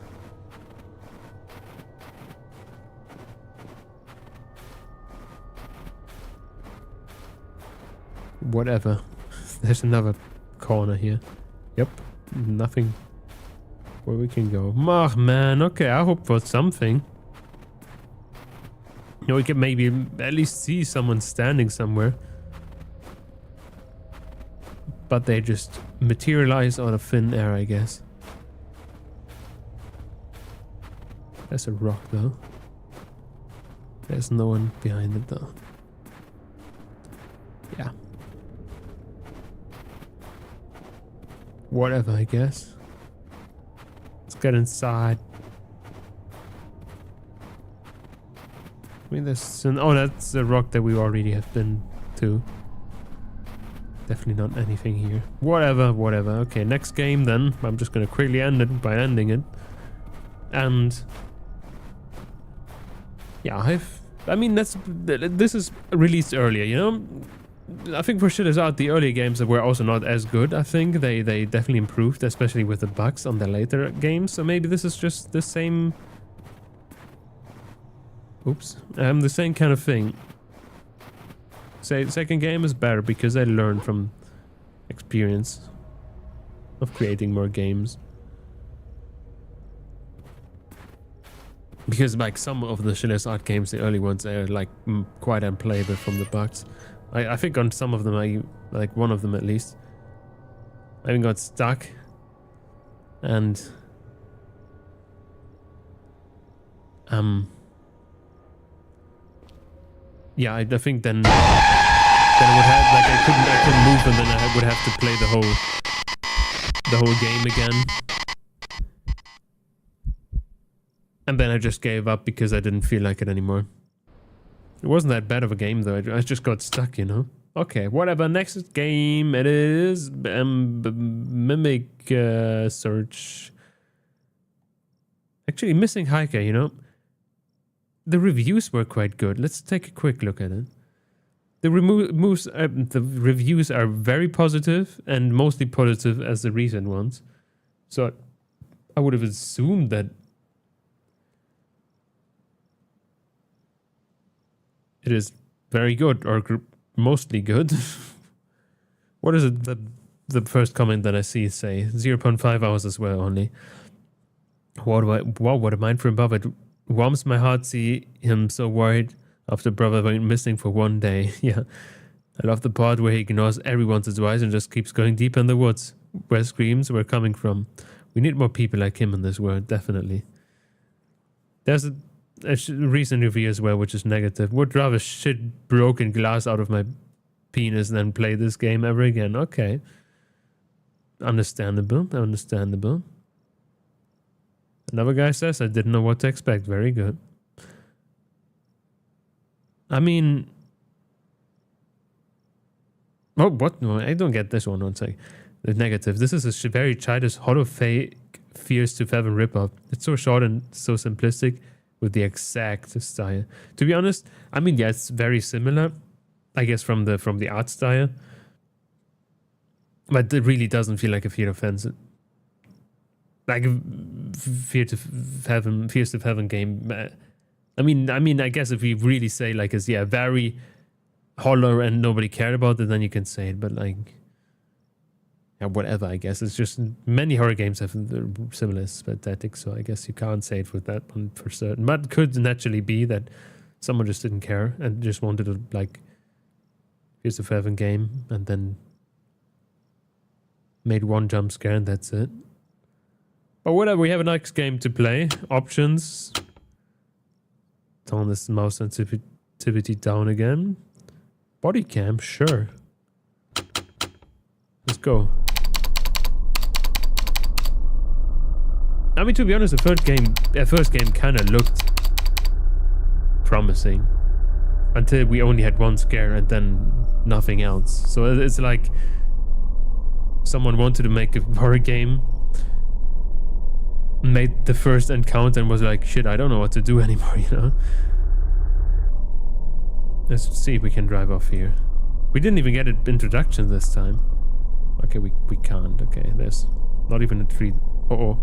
Speaker 1: Whatever. There's another corner here. Yep. Nothing where we can go. Oh man, okay, I hope for something. You know, we can maybe at least see someone standing somewhere. But they just materialize out of thin air, I guess. There's a rock though. There's no one behind it though. Yeah. Whatever, I guess. Let's get inside. I mean, there's an... Oh, that's a rock that we already have been to. Definitely not anything here. Whatever, whatever. Okay, next game then. I'm just gonna quickly end it by ending it. And... yeah, I mean, this is released earlier, you know? I think for shit is out, the earlier games that were also not as good. I think they definitely improved, especially with the bugs on the later games. So maybe this is just the same... Oops. The same kind of thing. Say the second game is better because I learned from experience of creating more games. Because like some of the Shiller's Art games, the early ones, are like quite unplayable from the bugs. I think on some of them, like one of them at least, I even got stuck. And yeah, I think then I would have, like, I couldn't move, and then I would have to play the whole game again. And then I just gave up because I didn't feel like it anymore. It wasn't that bad of a game though. I just got stuck, you know. Okay, whatever. Next game it is Mimic Search. Actually, Missing Hiker, you know. The reviews were quite good. Let's take a quick look at it. The reviews are very positive and mostly positive as the recent ones. So I would have assumed that it is very good or mostly good. What is it? The first comment that I see say 0.5 hours as well only. What a mind for above it. Warms my heart see him so worried after brother went missing for one day. Yeah. I love the part where he ignores everyone's advice and just keeps going deep in the woods where screams were coming from. We need more people like him in this world, definitely. There's a recent review as well, which is negative. Would rather shit broken glass out of my penis than play this game ever again. Okay. Understandable. Understandable. Another guy says I didn't know what to expect. Very good. I mean... Oh, what? No, I don't get this one. One sec. The negative. This is a very childish, hollow fake Fears to Fathom ripoff. It's so short and so simplistic with the exact style. To be honest, I mean, yeah, it's very similar, I guess, from the art style. But it really doesn't feel like a Fear to Fathom. Like a Fears to Fathom game. I mean, I guess if we really say like it's very hollow and nobody cared about it, then you can say it. But like, yeah, whatever. I guess it's just many horror games have similar aesthetics, so I guess you can't say it with that one for certain. But it could naturally be that someone just didn't care and just wanted to like Fears to Fathom game and then made one jump scare and that's it. But whatever. We have a next game to play. Options. Turn this mouse sensitivity down again. Body cam, sure. Let's go. I mean, to be honest, the first game kind of looked promising until we only had one scare and then nothing else. So it's like someone wanted to make a horror game, made the first encounter and was like, shit, I don't know what to do anymore, you know? Let's see if we can drive off here. We didn't even get an introduction this time. Okay, we can't. Okay, there's not even a tree. Uh-oh.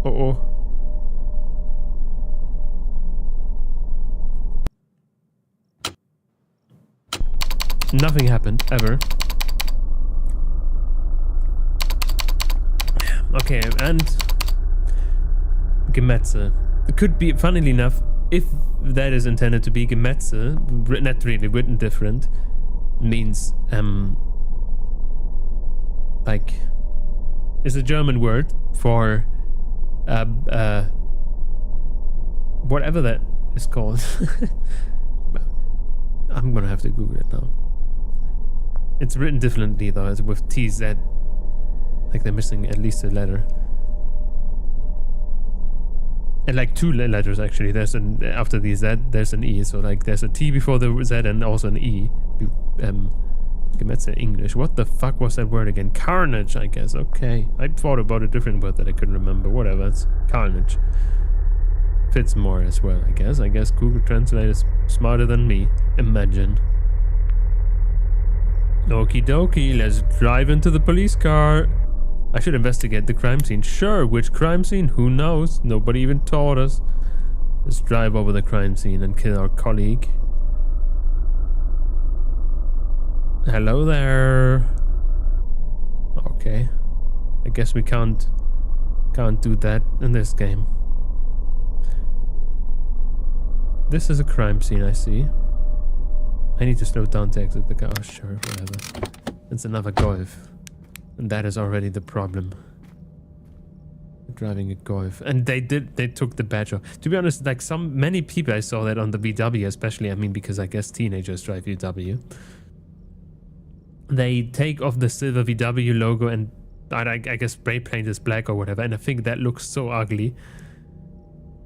Speaker 1: Uh-oh. Nothing happened, ever. Okay, and Gemetze. It could be, funnily enough, if that is intended to be Gemetze, not really written different, means like is a German word for whatever that is called. I'm gonna have to Google it now. It's written differently though, it's with TZ. Like they're missing at least a letter. And like two letters actually. There's an after the Z, there's an E. So like there's a T before the Z and also an E. Gemetze English. What the fuck was that word again? Carnage, I guess. Okay. I thought about a different word that I couldn't remember. Whatever. It's carnage. Fits more as well, I guess. I guess Google Translate is smarter than me. Imagine. Okie dokie. Let's drive into the police car. I should investigate the crime scene. Sure, which crime scene? Who knows? Nobody even taught us. Let's drive over the crime scene and kill our colleague. Hello there. Okay. I guess we can't do that in this game. This is a crime scene, I see. I need to slow down to exit the car. Oh, sure, whatever. It's another Golf. And that is already the problem. Driving a Golf. And they took the badge off. To be honest, like many people I saw that on the VW especially, I mean, because I guess teenagers drive VW. They take off the silver VW logo and I guess spray paint is black or whatever. And I think that looks so ugly.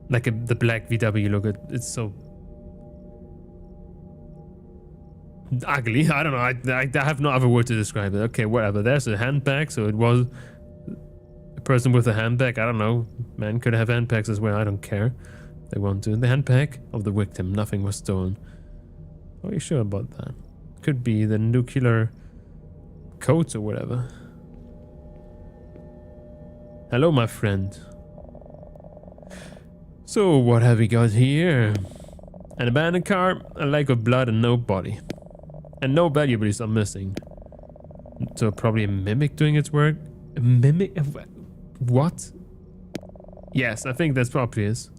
Speaker 1: Like the black VW logo, it's so ugly. I don't know. I have no other word to describe it. Okay, whatever. There's a handbag, so it was a person with a handbag. I don't know. Man could have handbags as well. I don't care. They want to. The handbag of the victim. Nothing was stolen. Are you sure about that? Could be the nuclear codes or whatever. Hello, my friend. So, what have we got here? An abandoned car, a lake of blood, and no body. And no valuables are missing. So probably a mimic doing its work? A mimic? What? Yes, I think that's probably is.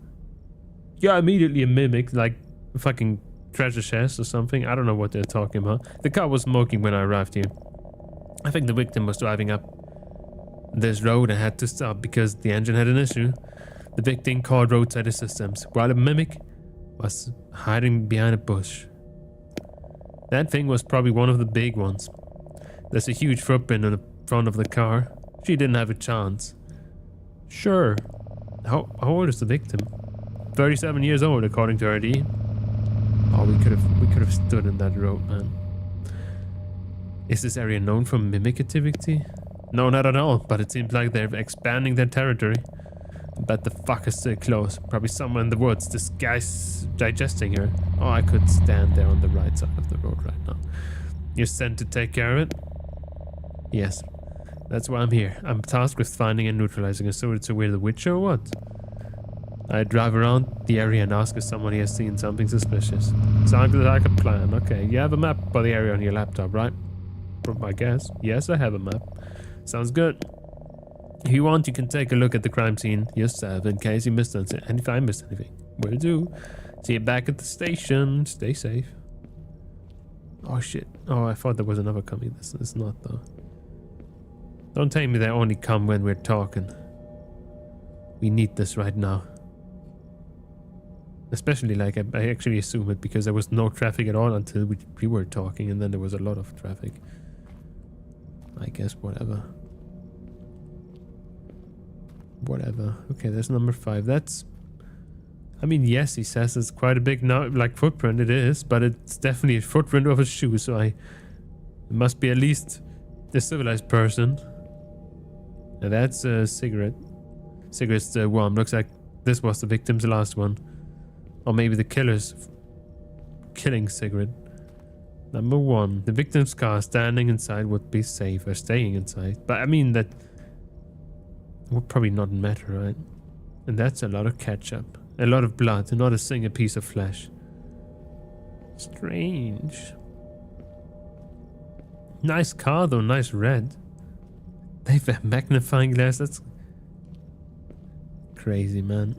Speaker 1: Yeah, immediately a mimic, like a fucking treasure chest or something. I don't know what they're talking about. The car was smoking when I arrived here. I think the victim was driving up this road and had to stop because the engine had an issue. The victim called roadside assistance, while a mimic was hiding behind a bush. That thing was probably one of the big ones. There's a huge footprint on the front of the car. She didn't have a chance. Sure. How old is the victim? 37 years old, according to RD. Oh, we could have stood in that road, man. Is this area known for mimic activity? No, not at all, but it seems like they're expanding their territory. I bet the fuck is still close. Probably somewhere in the woods. This guy's digesting her. Oh, I could stand there on the right side of the road right now. You're sent to take care of it? Yes. That's why I'm here. I'm tasked with finding and neutralizing her. So it's a weird witch or what? I drive around the area and ask if somebody has seen something suspicious. Sounds like a plan. Okay, you have a map for the area on your laptop, right? From my guess. Yes, I have a map. Sounds good. If you want, you can take a look at the crime scene yourself in case you missed anything. And if I missed anything, will do. See you back at the station. Stay safe. Oh shit. Oh, I thought there was another coming. This is not though. Don't tell me they only come when we're talking. We need this right now. Especially like I actually assume it because there was no traffic at all until we were talking, and then there was a lot of traffic. I guess whatever. Whatever. Okay, there's number 5. That's... I mean, yes, he says it's quite a big footprint. It is, but it's definitely a footprint of a shoe, so it must be at least a civilized person. Now that's a cigarette. Cigarette's warm. Looks like this was the victim's last one. Or maybe the killer's killing cigarette. Number 1. The victim's car standing inside would be safer. Staying inside. But I mean, that would probably not matter, right? And that's a lot of ketchup. A lot of blood. And not a single piece of flesh. Strange. Nice car though. Nice red. They have a magnifying glass. That's crazy, man.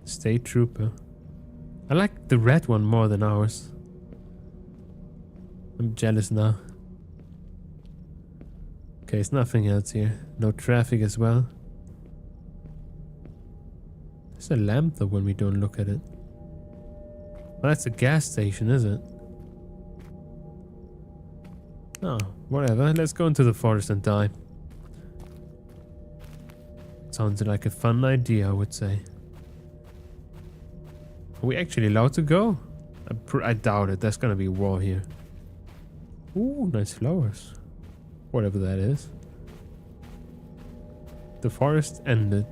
Speaker 1: State trooper. I like the red one more than ours. I'm jealous now. Okay, there's nothing else here. No traffic as well. There's a lamp though when we don't look at it. Well, that's a gas station, is it? Oh, whatever. Let's go into the forest and die. Sounds like a fun idea, I would say. Are we actually allowed to go? I doubt it. There's gonna be war here. Ooh, nice flowers. Whatever that is. The forest ended.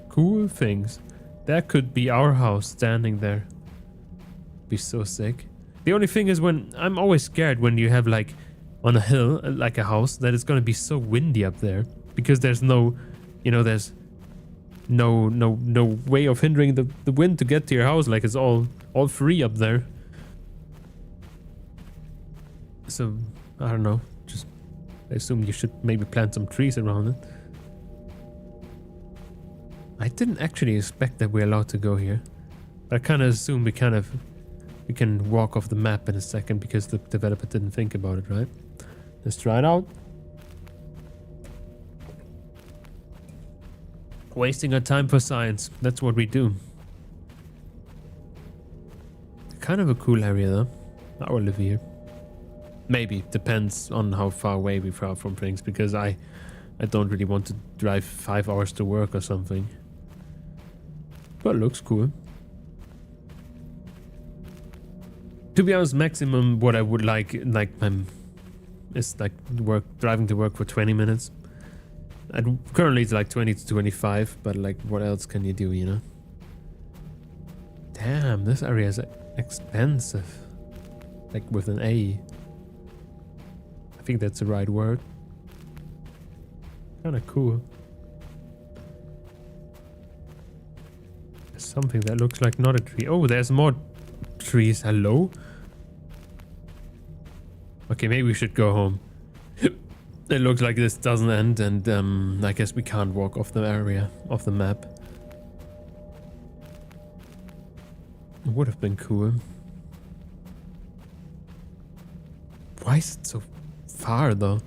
Speaker 1: Cool things. That could be our house standing there. Be so sick. The only thing is when I'm always scared when you have like on a hill, like a house, that it's gonna be so windy up there. Because there's no, there's no way of hindering the wind to get to your house. Like it's all free up there. So I don't know, just I assume you should maybe plant some trees around it. I didn't actually expect that we're allowed to go here. I kind of assumed we can walk off the map in a second because the developer didn't think about it, right? Let's try it out. Wasting our time for science. That's what we do. Kind of a cool area though. I will live here. Maybe. Depends on how far away we are from things, because I don't really want to drive 5 hours to work or something. But it looks cool. To be honest, maximum what I would like is like driving to work for 20 minutes. And currently it's like 20 to 25, but like what else can you do, you know? Damn, this area is expensive. Like with an A. I think that's the right word. Kinda cool. There's something that looks like not a tree. Oh, there's more trees. Hello? Okay, maybe we should go home. It looks like this doesn't end, and I guess we can't walk off the area, off the map. It would have been cool. Why is it so far though?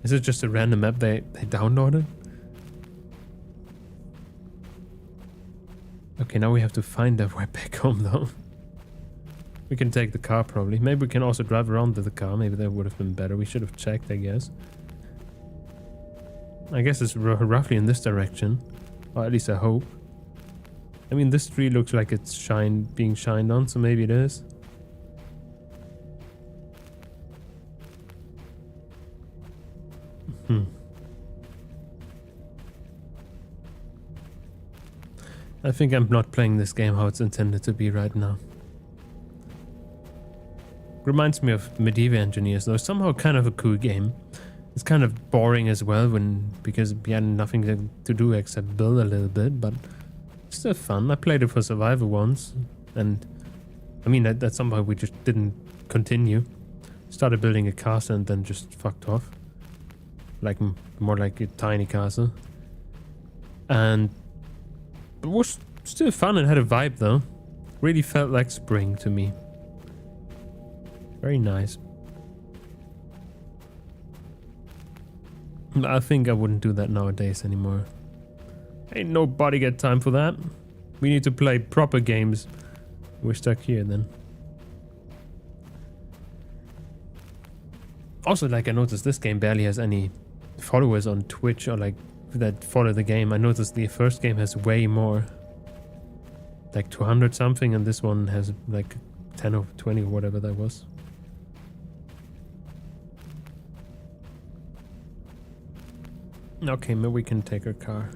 Speaker 1: Is it just a random map they downloaded? Okay, now we have to find our way back home though. We can take the car probably. Maybe we can also drive around with the car. Maybe that would have been better. We should have checked, I guess. I guess it's roughly in this direction. Or at least I hope. I mean, this tree looks like it's being shined on, so maybe it is. I think I'm not playing this game how it's intended to be right now. Reminds me of Medieval Engineers, though. Somehow kind of a cool game. It's kind of boring as well because we had nothing to do except build a little bit, but still fun. I played it for Survivor once, and I mean at some point we just didn't continue. Started building a castle and then just fucked off. Like more like a tiny castle. And it was still fun and had a vibe though. Really felt like spring to me. Very nice. I think I wouldn't do that nowadays anymore. Ain't nobody got time for that. We need to play proper games. We're stuck here then. Also, like, I noticed this game barely has any followers on Twitch or like that follow the game. I noticed the first game has way more. Like 200 something, and this one has like 10 or 20 or whatever that was. Okay, maybe we can take a car.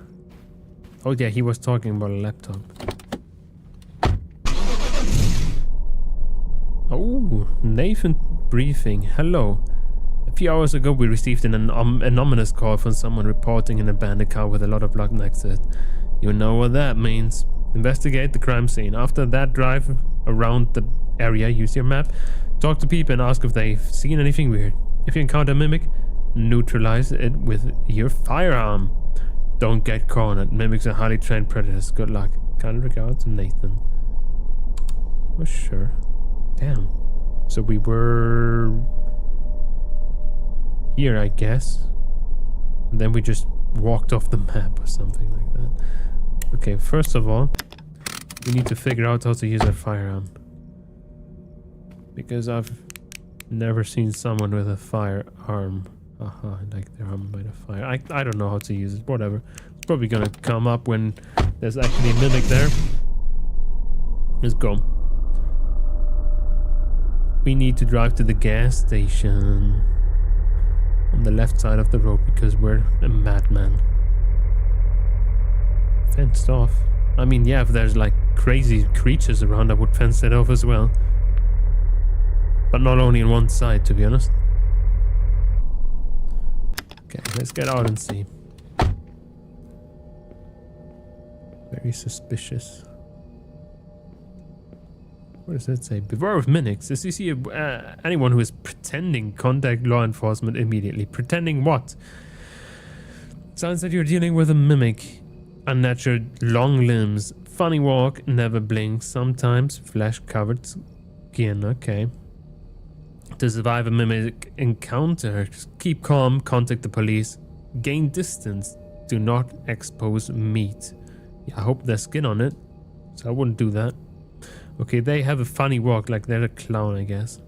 Speaker 1: Oh yeah, he was talking about a laptop. Oh, Nathan briefing. Hello. A few hours ago we received an ominous call from someone reporting an abandoned car with a lot of blood next to it. You know what that means. Investigate the crime scene. After that, drive around the area, use your map, talk to people and ask if they've seen anything weird. If you encounter a mimic, neutralize it with your firearm. Don't get cornered. Mimics are highly trained predators. Good luck. Kind regards, Nathan. Oh, sure. Damn. So we were here, I guess. And then we just walked off the map or something like that. Okay, first of all, we need to figure out how to use a firearm. Because I've never seen someone with a firearm. Like they're armed by the fire. I don't know how to use it. Whatever. It's probably gonna come up when there's actually a mimic there. Let's go. We need to drive to the gas station on the left side of the road because we're a madman. Fenced off. I mean, yeah, if there's like crazy creatures around, I would fence it off as well. But not only on one side, to be honest. Okay, let's get out and see. Very suspicious. What does that say? Beware of mimics. If you see anyone who is pretending, contact law enforcement immediately. Pretending what? Sounds like you're dealing with a mimic. Unnatural long limbs. Funny walk. Never blink. Sometimes flesh-covered skin. Okay. To survive a mimic encounter, keep calm, contact the police, gain distance, do not expose meat. Yeah, I hope there's skin on it, so I wouldn't do that. Okay, they have a funny walk, like they're a clown, I guess.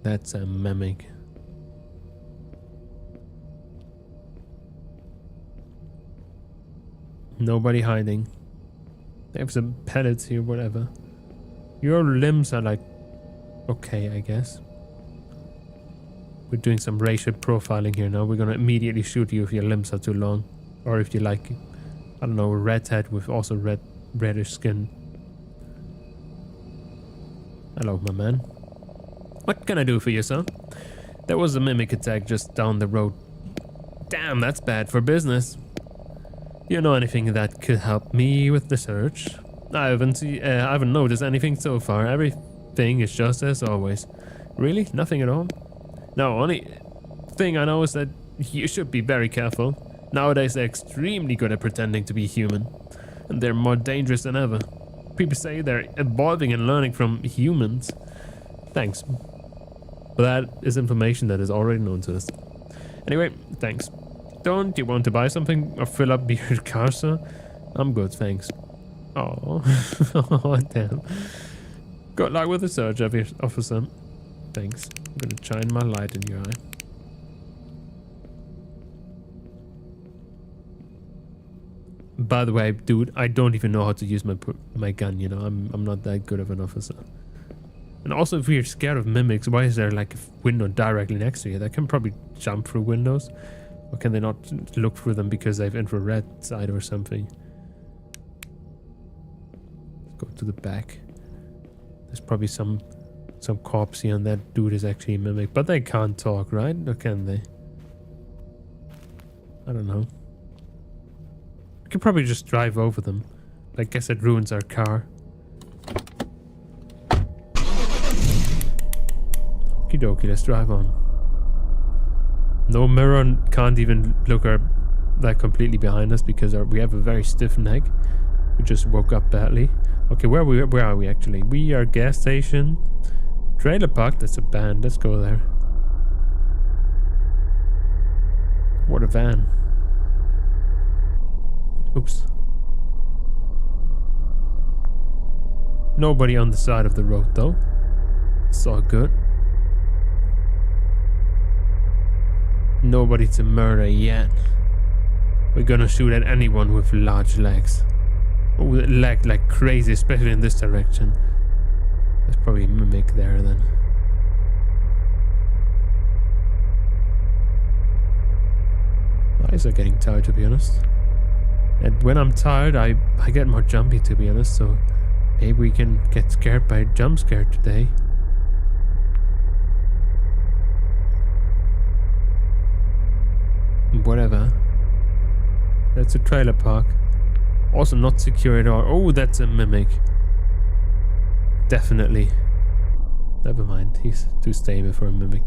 Speaker 1: That's a mimic. Nobody hiding. They have some pellets here, whatever. Your limbs are like, okay, I guess. We're doing some racial profiling here now. We're gonna immediately shoot you if your limbs are too long. Or if you like, I don't know, a redhead with also reddish skin. Hello, my man. What can I do for you, sir? There was a mimic attack just down the road. Damn, that's bad for business. Do you know anything that could help me with the search? I haven't noticed anything so far. Everything is just as always. Really? Nothing at all? No, only thing I know is that you should be very careful. Nowadays they're extremely good at pretending to be human. And they're more dangerous than ever. People say they're evolving and learning from humans. Thanks. But that is information that is already known to us. Anyway, thanks. Don't you want to buy something or fill up your car, sir? I'm good, thanks. Oh, oh, damn. Good luck with the search, officer. Thanks. I'm gonna shine my light in your eye. by the way, dude, I don't even know how to use my gun, you know. I'm not that good of an officer. And also, if we're scared of mimics, why is there like a window directly next to you? They can probably jump through windows. Or can they not look through them because they have infrared sight or something? Let's go to the back. There's probably some cops here, and that dude is actually a mimic. But they can't talk, right? Or can they? I don't know. We could probably just drive over them. I guess it ruins our car. Okie dokie, let's drive on. No mirror, can't even look like completely behind us because we have a very stiff neck. We just woke up badly. Okay, where are we actually? We are gas station. Trailer park, that's a band. Let's go there. What a van. Oops. Nobody on the side of the road though. It's all good. Nobody to murder yet. We're gonna shoot at anyone with large legs. Oh, that lag like crazy, especially in this direction. There's probably a mimic there then. My eyes are getting tired, to be honest. And when I'm tired, I get more jumpy, to be honest. So maybe we can get scared by a jump scare today. Whatever. That's a trailer park. Also not secure at all. Oh, that's a mimic. Definitely. Never mind. He's too stable for a mimic.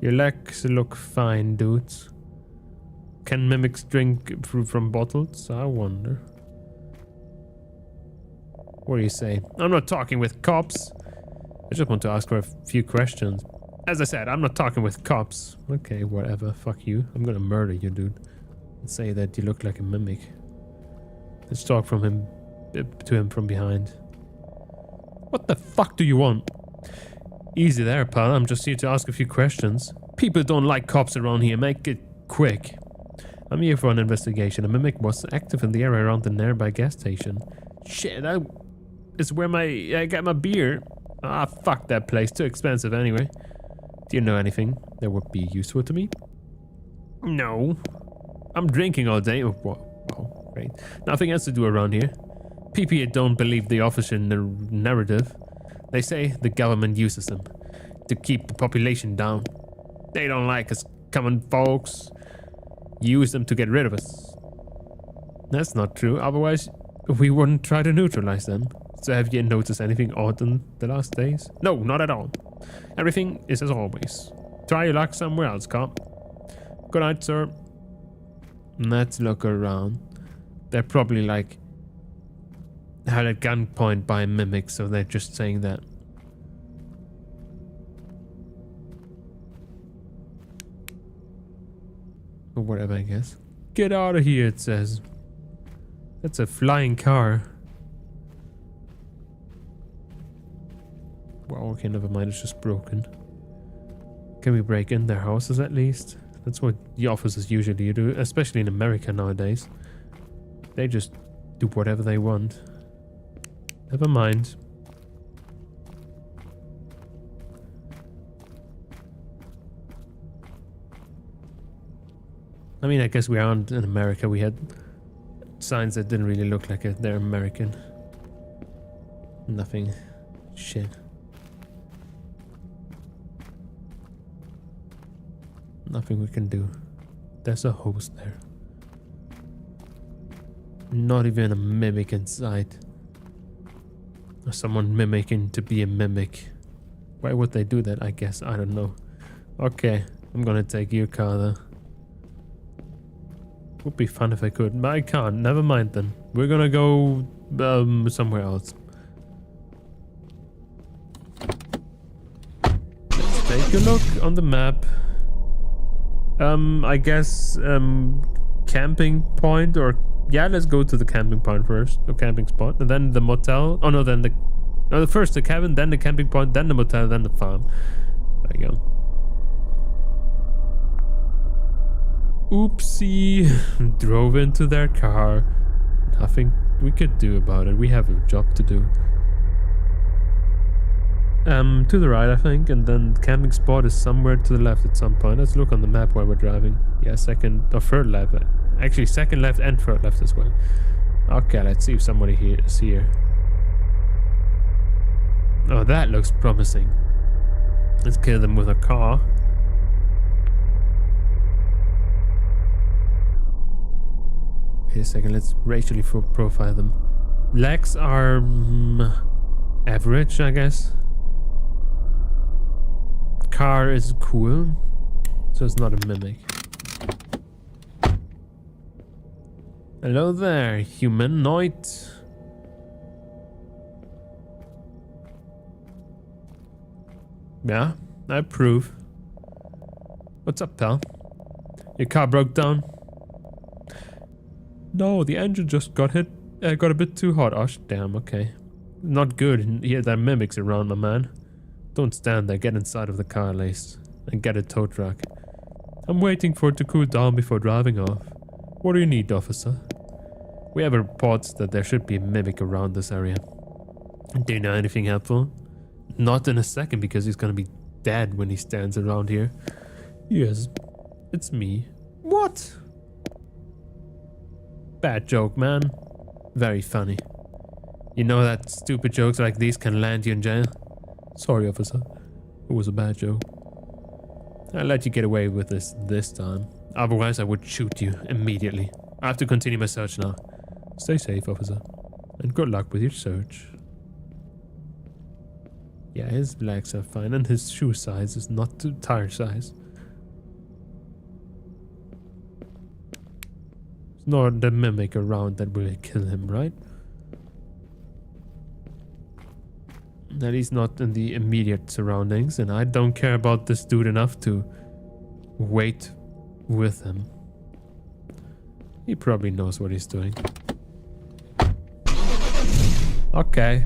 Speaker 1: Your legs look fine, dudes. Can mimics drink from bottles? I wonder. What do you say? I'm not talking with cops. I just want to ask her a few questions. As I said, I'm not talking with cops. Okay, whatever. Fuck you. I'm gonna murder you, dude. And say that you look like a mimic. Let's talk to him from behind. What the fuck do you want? Easy there, pal. I'm just here to ask a few questions. People don't like cops around here. Make it quick. I'm here for an investigation. A mimic was active in the area around the nearby gas station. Shit, it's where I got my beer. Ah, fuck that place. Too expensive anyway. Do you know anything that would be useful to me? No. I'm drinking all day. Oh, wow, great. Nothing else to do around here. People don't believe the official narrative. They say the government uses them to keep the population down. They don't like us common folks. Use them to get rid of us. That's not true. Otherwise, we wouldn't try to neutralize them. So have you noticed anything odd in the last days? No, not at all. Everything is as always. Try your luck somewhere else, cop. Good night, sir. Let's look around. They're probably like held at gunpoint by a mimic, so they're just saying that. Or whatever, I guess. Get out of here, it says. That's a flying car. Well, okay, never mind, it's just broken. Can we break in their houses at least? That's what the officers usually do, especially in America nowadays. They just do whatever they want. Never mind. I mean, I guess we aren't in America. We had signs that didn't really look like it. They're American. Nothing. Shit. Nothing we can do. There's a host there. Not even a mimic inside. Or someone mimicking to be a mimic. Why would they do that? I guess. I don't know. Okay. I'm gonna take your car though. Would be fun if I could, but I can't. Never mind then. We're gonna go somewhere else. Let's take a look on the map. I guess camping point, or yeah, let's go to the camping point first, or camping spot, and then the motel. Oh no, then first the cabin, then the camping point, then the motel, then the farm. There you go. Oopsie. Drove into their car. Nothing we could do about it. We have a job to do. To the right, I think, and then camping spot is somewhere to the left at some point. Let's look on the map while we're driving. Yeah, second or third left. Actually, second left and third left as well. Okay, let's see if somebody here is here. Oh, that looks promising. Let's kill them with a car. Wait a second, let's racially profile them. Legs are average, I guess. Car is cool, so it's not a mimic. Hello there, humanoid. Yeah, I approve. What's up, pal? Your car broke down? No, the engine just got hit. Got a bit too hot. Oh, damn, okay. Not good. Yeah, there are mimics around, my man. Don't stand there. Get inside of the car, at least. And get a tow truck. I'm waiting for it to cool down before driving off. What do you need, officer? We have reports that there should be a mimic around this area. Do you know anything helpful? Not in a second, because he's gonna be dead when he stands around here. Yes, it's me. What? Bad joke, man. Very funny. You know that stupid jokes like these can land you in jail? Sorry, officer. It was a bad joke. I'll let you get away with this time. Otherwise, I would shoot you immediately. I have to continue my search now. Stay safe, officer. And good luck with your search. Yeah, his legs are fine, and his shoe size is not the tire size. It's not the mimic around that will kill him, right? At least not in the immediate surroundings, and I don't care about this dude enough to wait with him. He probably knows what he's doing. Okay,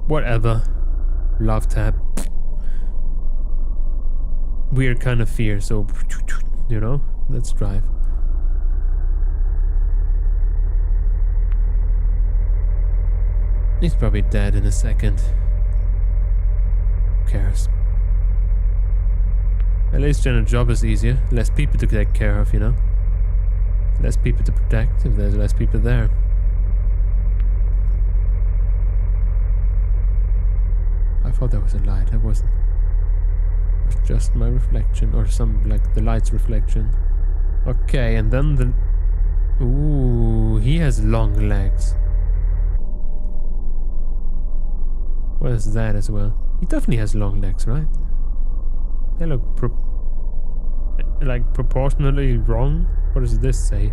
Speaker 1: whatever. Love tap. Weird kind of fear, so you know, let's drive. He's probably dead in a second. Who cares? At least then a job is easier. Less people to take care of, you know. Less people to protect if there's less people there. I thought that was a light. It wasn't. It was just my reflection, or some like the light's reflection. Okay, and then the. Ooh, he has long legs. What is that as well? He definitely has long legs, right? They look like proportionally wrong. What does this say?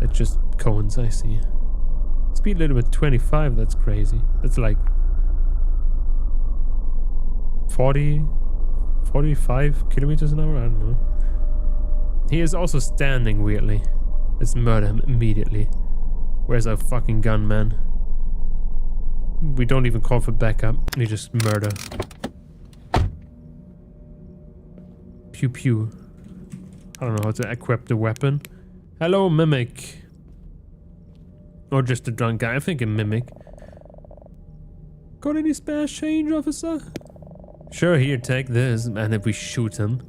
Speaker 1: It's just cones, I see. Speed limit 25, that's crazy. That's like 45 kilometers an hour? I don't know. He is also standing weirdly. Let's murder him immediately. Where's our fucking gun, man? We don't even call for backup. We just murder. Pew pew. I don't know how to equip the weapon. Hello, mimic. Or just a drunk guy. I think a mimic. Got any spare change, officer? Sure, here, take this. And if we shoot him.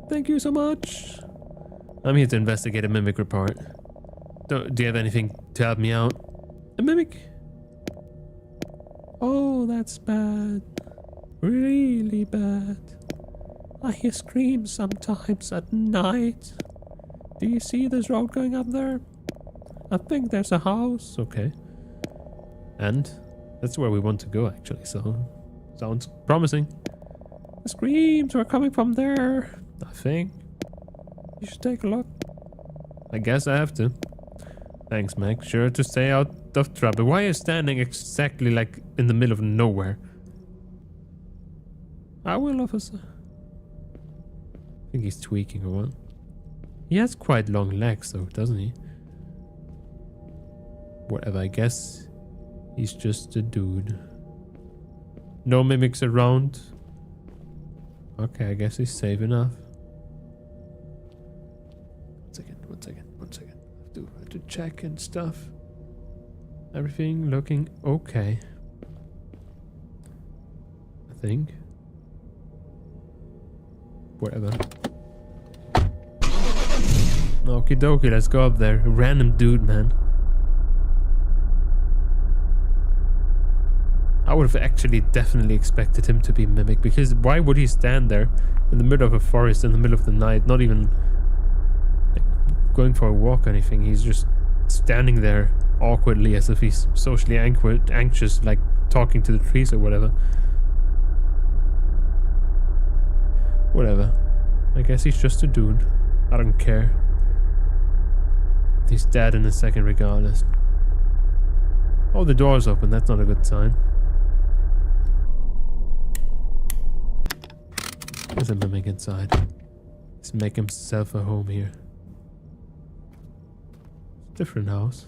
Speaker 1: Thank you so much. I'm here to investigate a mimic report. Do you have anything to help me out? A mimic? Oh, that's bad. Really bad. I hear screams sometimes at night. Do you see this road going up there? I think there's a house. Okay. And that's where we want to go, actually, so sounds promising. The screams were coming from there. I think you should take a look. I guess I have to. Thanks, Mac. Sure to stay out of trouble. Why are you standing exactly like in the middle of nowhere? I will, officer. I think he's tweaking or what? He has quite long legs though, doesn't he? Whatever, I guess he's just a dude. No mimics around. Okay, I guess he's safe enough. to check and stuff. Everything looking okay. I think. Whatever. Okie dokie, let's go up there. Random dude, man. I would have actually definitely expected him to be Mimic, because why would he stand there in the middle of a forest in the middle of the night, not even like going for a walk or anything? He's just standing there awkwardly as if he's socially anxious, like talking to the trees or whatever. Whatever. I guess he's just a dude. I don't care. He's dead in a second regardless. Oh, the door's open. That's not a good sign. There's a Mimic inside. Let's make himself a home here. Different house.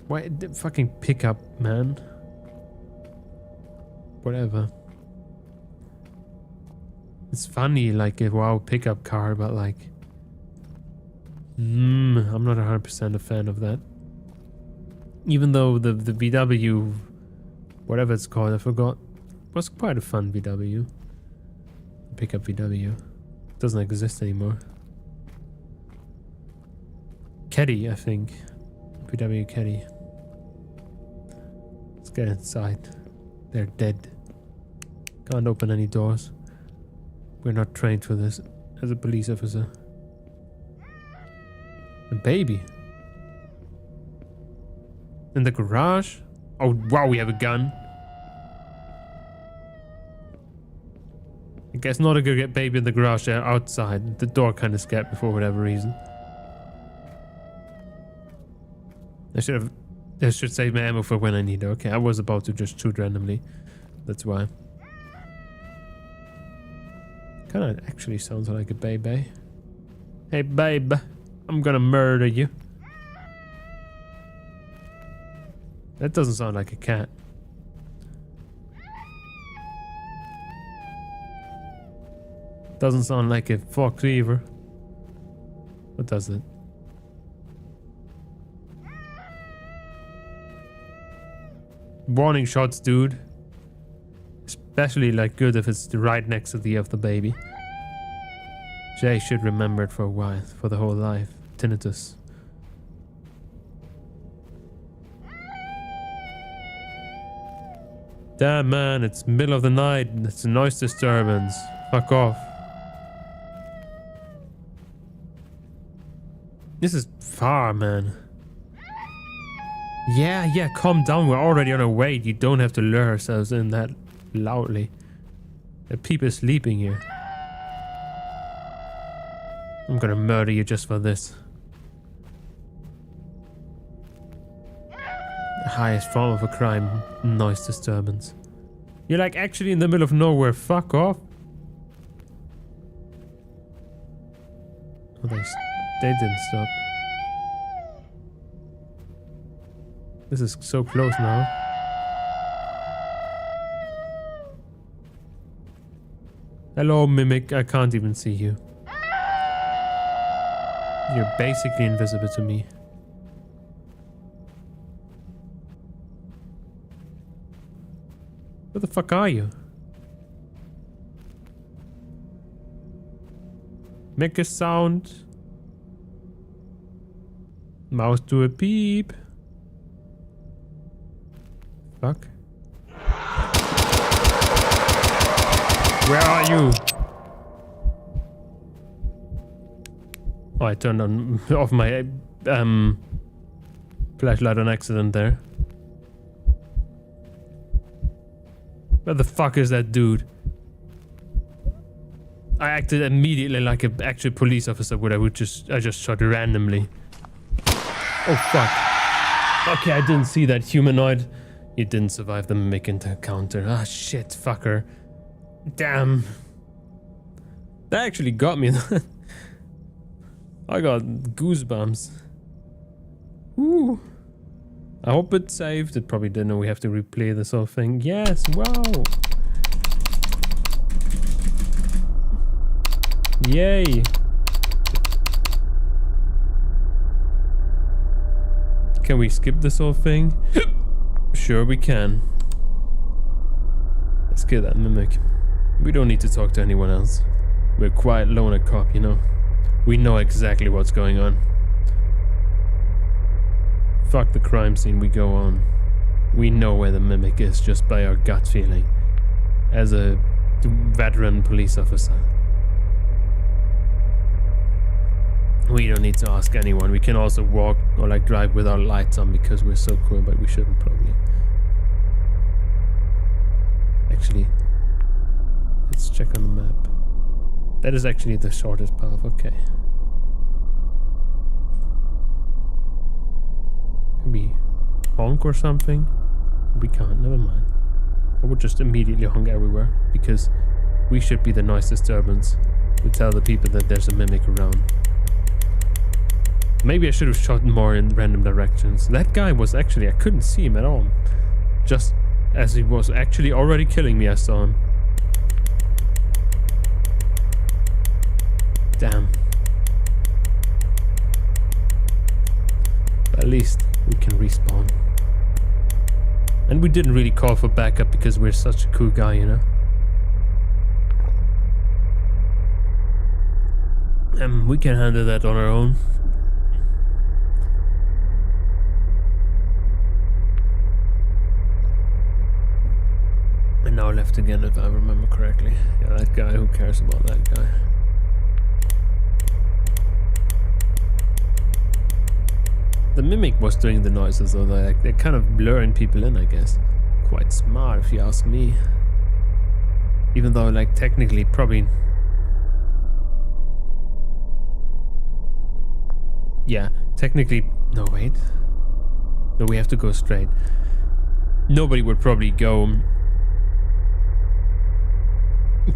Speaker 1: Why the fucking pickup, man? Whatever. It's funny, like a wow pickup car, but like, I'm not 100% a fan of that. Even though the VW, whatever it's called, I forgot, was quite a fun VW. Pickup VW doesn't exist anymore. Caddy, I think. VW Caddy. Let's get inside. They're dead. Can't open any doors. We're not trained for this as a police officer. A baby. In the garage? Oh wow, we have a gun. I guess not a good baby in the garage there, outside. The door kind of scared me for whatever reason. I should save my ammo for when I need it. Okay, I was about to just shoot randomly. That's why. Kinda actually sounds like a baby. Hey babe, I'm gonna murder you. That doesn't sound like a cat. Doesn't sound like a fox either. What does it? Warning shots, dude. Especially like good if it's right next to the of the baby. Jay should remember it for a while, for the whole life. Tinnitus. Damn man, it's middle of the night. It's a noise disturbance. Fuck off. This is far, man. Yeah, calm down. We're already on our way. You don't have to lure ourselves in that loudly. There are people sleeping here. I'm gonna murder you just for this. The highest form of a crime, noise disturbance. You're like actually in the middle of nowhere. Fuck off. Oh, they didn't stop. This is so close now. Hello, Mimic. I can't even see you. You're basically invisible to me. Where the fuck are you? Make a sound. Mouse do a beep. Fuck. Where are you? Oh, I turned on off my flashlight on accident there. Where the fuck is that dude? I acted immediately like an actual police officer would. I just shot randomly. Oh fuck. Okay, I didn't see that humanoid. You didn't survive the Mimic encounter. Ah shit, fucker. Damn. That actually got me. I got goosebumps. Ooh. I hope it saved. It probably didn't. We have to replay this whole thing. Yes, wow. Yay. Can we skip this whole thing? Sure we can. Let's kill that mimic. We don't need to talk to anyone else. We're a quiet loner cop, you know. We know exactly what's going on. Fuck the crime scene, we go on. We know where the mimic is just by our gut feeling. As a veteran police officer. We don't need to ask anyone. We can also walk or like drive with our lights on because we're so cool, but we shouldn't probably. Actually, let's check on the map. That is actually the shortest path, okay. Can we honk or something? We can't, never mind. I would just immediately honk everywhere because we should be the noise disturbance to tell the people that there's a mimic around. Maybe I should have shot more in random directions. That guy was actually, I couldn't see him at all. Just as he was actually already killing me, I saw him. Damn. But at least we can respawn. And we didn't really call for backup because we're such a cool guy, you know? We can handle that on our own. And now left again, if I remember correctly. Yeah, that guy, who cares about that guy? The mimic was doing the noises, though. They're kind of blurring people in, I guess. Quite smart, if you ask me. Even though, like, technically, probably... Yeah, technically... No, wait. No, we have to go straight. Nobody would probably go...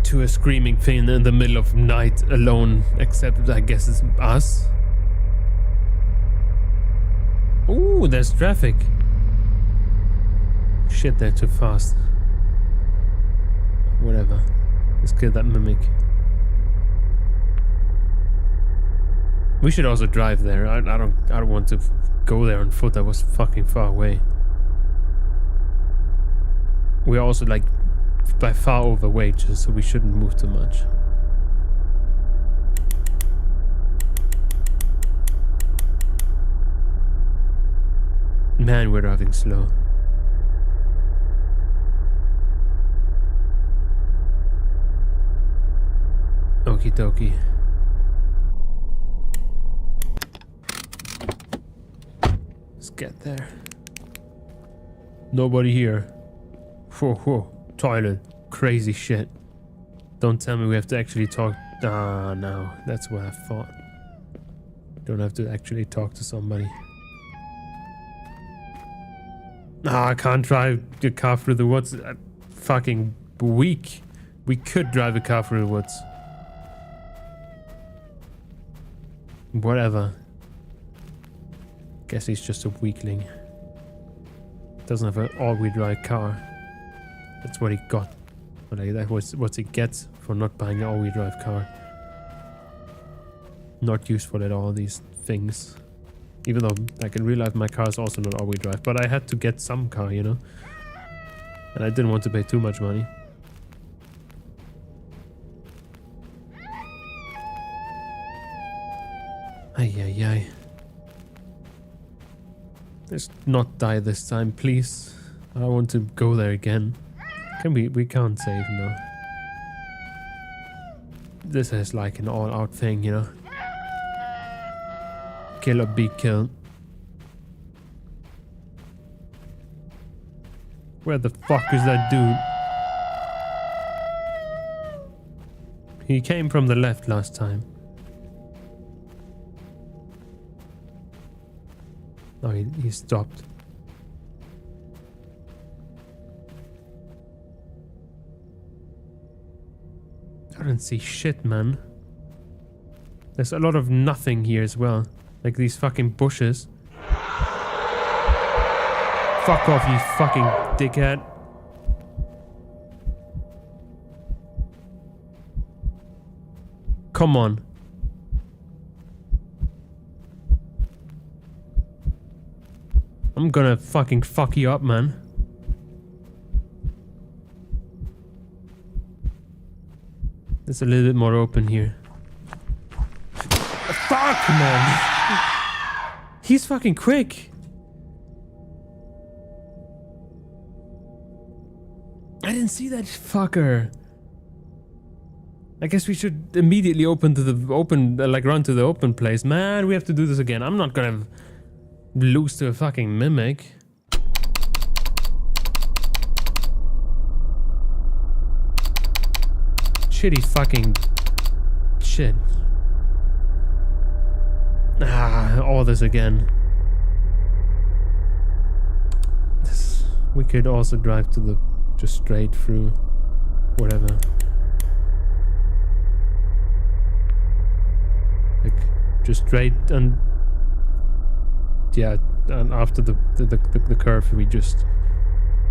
Speaker 1: to a screaming thing in the middle of night alone, except I guess it's us. Ooh, there's traffic. Shit, they're too fast. Whatever. Let's kill that mimic. We should also drive there. I don't want to go there on foot. That was fucking far away. We're also like by far overweight, just so we shouldn't move too much. Man, we're driving slow. Okie dokie. Let's get there. Nobody here. Whoa, whoa. Toilet. Crazy shit. Don't tell me we have to actually talk. Ah, no. That's what I thought. Don't have to actually talk to somebody. Ah, I can't drive the car through the woods. Fucking weak. We could drive a car through the woods. Whatever. Guess he's just a weakling. Doesn't have an all-wheel drive car. That's what he got. Like, that was what he gets for not buying an all-wheel drive car. Not useful at all, these things. Even though, like, in real life my car is also not all-wheel drive. But I had to get some car, you know? And I didn't want to pay too much money. Ay, ay, ay. Let's not die this time, please. I don't want to go there again. Can we can't save, no. This is like an all-out thing, you know. Kill or be killed. Where the fuck is that dude? He came from the left last time. Oh, he stopped. I don't see shit, man. There's a lot of nothing here as well. Like these fucking bushes. Fuck off, you fucking dickhead. Come on. I'm gonna fucking fuck you up, man. It's a little bit more open here. Fuck, man. He's fucking quick. I didn't see that fucker. I guess we should immediately run to the open place. Man, we have to do this again. I'm not gonna lose to a fucking mimic. Shitty fucking shit. All this again. We could also drive to the just straight through whatever. Like just straight and yeah, and after the curve we just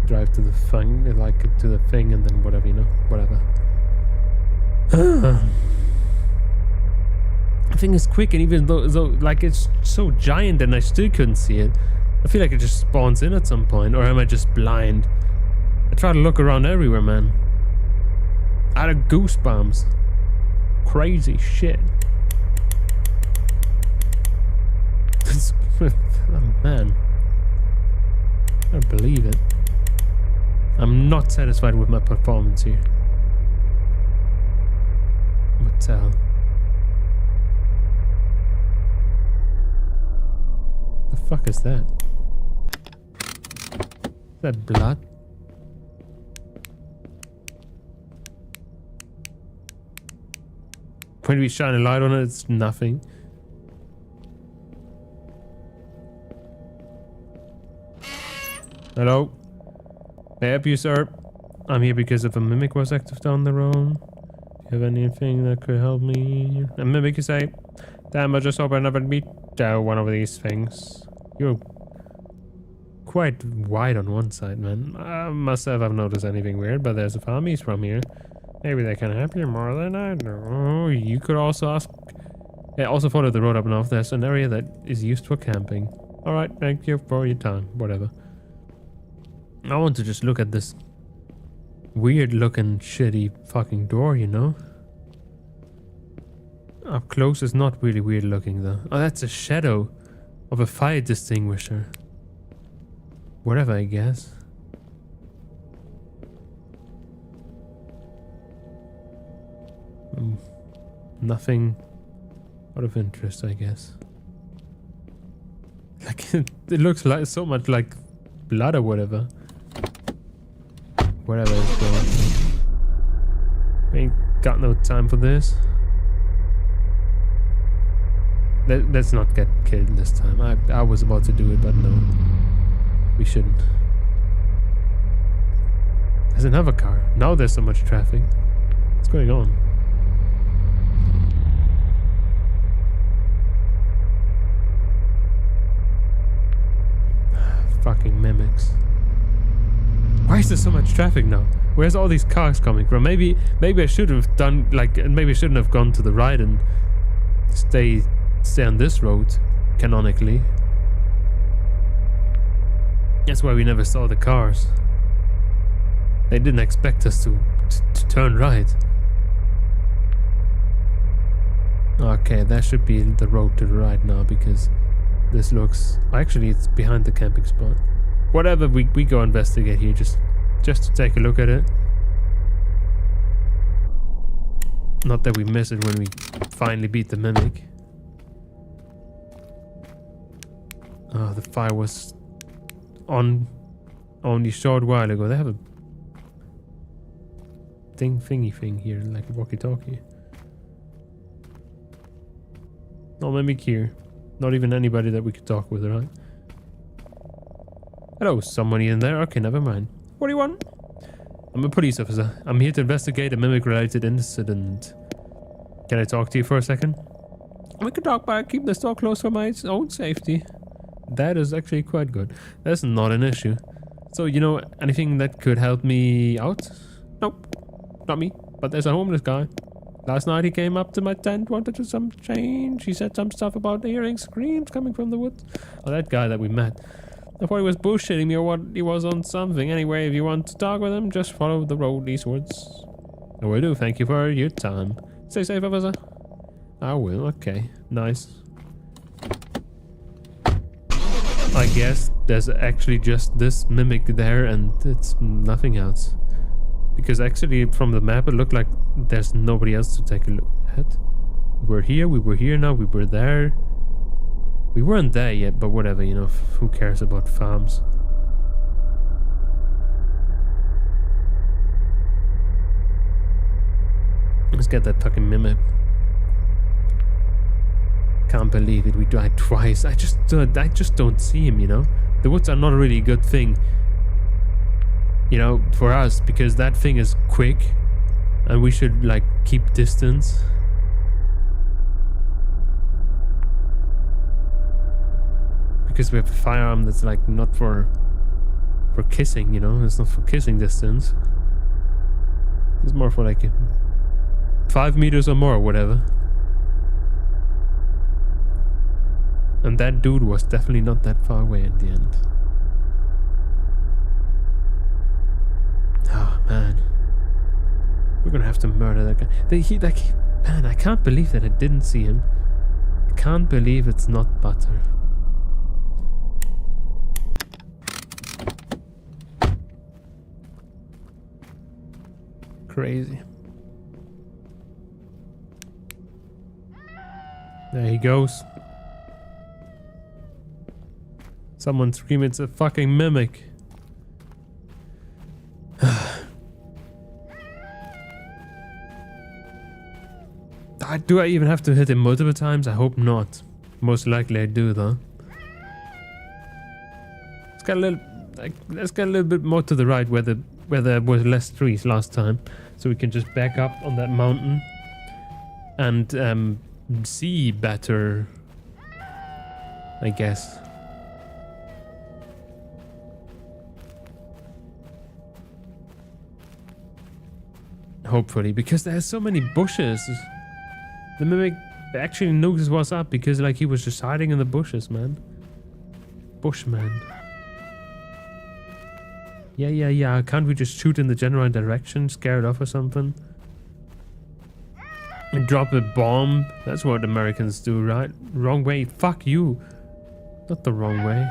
Speaker 1: drive to the thing, like to the thing, and then whatever, you know, whatever. The thing is quick, and even though like it's so giant and I still couldn't see it, I feel like it just spawns in at some point, or am I just blind? I try to look around everywhere, man. I had goosebumps. Crazy shit. Oh, man. I don't believe it. I'm not satisfied with my performance here. But tell. The fuck is that? Is that blood? When we shine a light on it, it's nothing. Hello? May I help you, sir? I'm here because if a mimic was active down the road. Do you have anything that could help me? A mimic, you say? Damn, I just hope I never meet one of these things. You're quite wide on one side, man. Myself, I've noticed anything weird, but there's a farmies from here. Maybe they can help you more than I know. You could also ask... Yeah, also follow the road up north. There's an area that is used for camping. Alright, thank you for your time. Whatever. I want to just look at this weird looking shitty fucking door, you know? Up close is not really weird looking though. Oh, that's a shadow of a fire extinguisher. Whatever, I guess. Nothing out of interest, I guess. Like it looks like so much like blood or whatever. Whatever is going. Ain't got no time for this. Let's not get killed this time. I was about to do it, but no. We shouldn't. There's another car. Now there's so much traffic. What's going on? Fucking mimics. Why is there so much traffic now? Where's all these cars coming from? Maybe I should have done like, maybe I shouldn't have gone to the right and stay on this road canonically. That's why we never saw the cars. They didn't expect us to turn right. Okay, that should be the road to the right now, because this looks... Actually, it's behind the camping spot. Whatever, we go investigate here just to take a look at it. Not that we miss it when we finally beat the mimic. Oh, the fire was on only a short while ago. They have a thingy thing here, like a walkie-talkie. No mimic here. Not even anybody that we could talk with, right? Hello, somebody in there? Okay, never mind. What do you want? I'm a police officer. I'm here to investigate a mimic-related incident. Can I talk to you for a second? We can talk, but keep the store closed for my own safety. That is actually quite good. That's not an issue. So, you know, anything that could help me out? Nope. Not me. But there's a homeless guy. Last night he came up to my tent, wanted some change. He said some stuff about hearing screams coming from the woods. Oh, that guy that we met. I thought he was bullshitting me or what he was on something. Anyway, if you want to talk with him, just follow the road eastwards. I will do. Thank you for your time. Stay safe, officer. I will. Okay. Nice. I guess there's actually just this mimic there and it's nothing else. Because actually from the map it looked like there's nobody else to take a look at. We were here now, we were there. We weren't there yet, but whatever, you know, who cares about farms? Let's get that fucking mimic. Can't believe it, we died twice. I just don't see him, you know? The woods are not really a good thing, you know, for us, because that thing is quick and we should like keep distance. Because we have a firearm that's like not for kissing, you know? It's not for kissing distance. It's more for like 5 meters or more or whatever. And that dude was definitely not that far away in the end. Oh man, we're gonna have to murder that guy. Man, I can't believe that I didn't see him. I can't believe it's not butter. Crazy. There he goes. Someone scream, it's a fucking mimic. Do I even have to hit him multiple times? I hope not. Most likely I do though. Let's get a little bit more to the right where there was less trees last time. So we can just back up on that mountain and see better, I guess. Hopefully, because there's so many bushes. The mimic actually noticed what's up because like he was just hiding in the bushes, man. Bushman. Yeah. Can't we just shoot in the general direction, scare it off or something? And drop a bomb? That's what Americans do, right? Wrong way. Fuck you. Not the wrong way.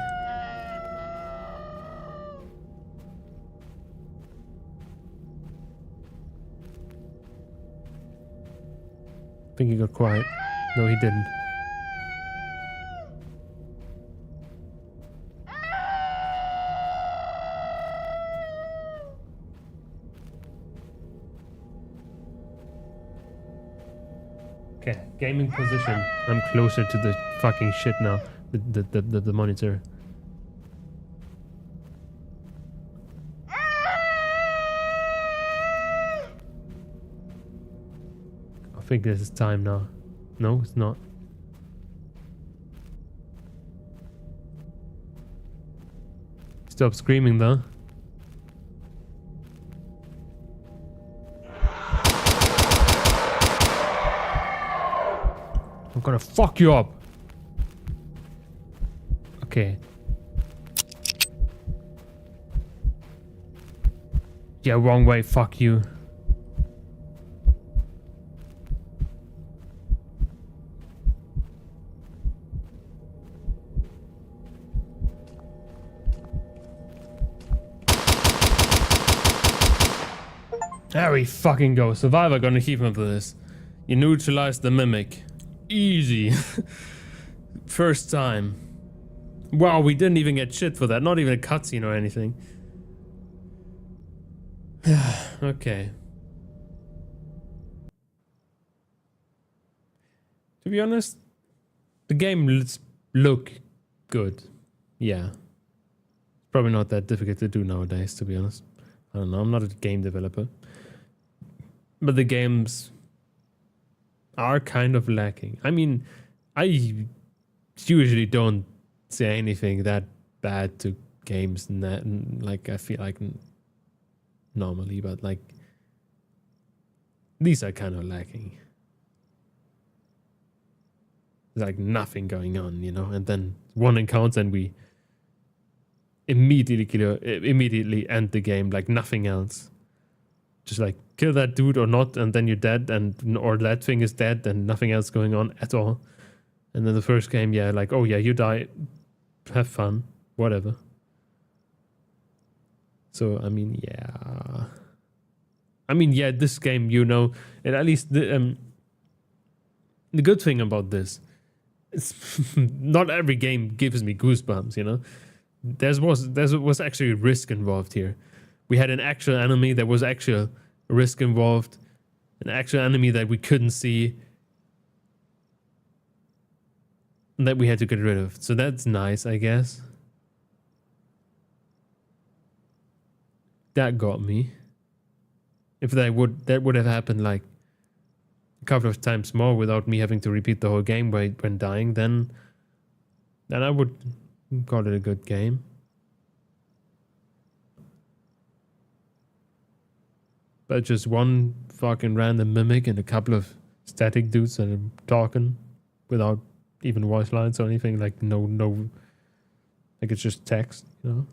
Speaker 1: I think he got quiet. No, he didn't. Okay, gaming position. I'm closer to the fucking shit now. The monitor. I think this is time now. No, it's not. Stop screaming though. I'm gonna fuck you up. Okay. Yeah, wrong way, fuck you. There we fucking go. Survivor gonna keep him for this. You neutralized the mimic. Easy. First time. Wow, we didn't even get shit for that. Not even a cutscene or anything. Okay. To be honest, the game look good. Yeah. Probably not that difficult to do nowadays, to be honest. I don't know, I'm not a game developer. But the games are kind of lacking. I mean, I usually don't say anything that bad to games, like I feel like normally, but like these are kind of lacking. There's like nothing going on, you know, and then one encounter and we immediately end the game like nothing else. Just like kill that dude or not, and then you're dead, and or that thing is dead, and nothing else going on at all. And then the first game, yeah, like, oh yeah, you die, have fun, whatever. So I mean, yeah, this game, you know, and at least the good thing about this, it's not every game gives me goosebumps, you know. There was actually risk involved here. We had an actual enemy, there was actual risk involved, an actual enemy that we couldn't see, that we had to get rid of. So that's nice, I guess. That got me. If that would have happened like a couple of times more without me having to repeat the whole game when dying, then I would call it a good game. But just one fucking random mimic and a couple of static dudes that are talking without even voice lines or anything, like no, like it's just text, you know.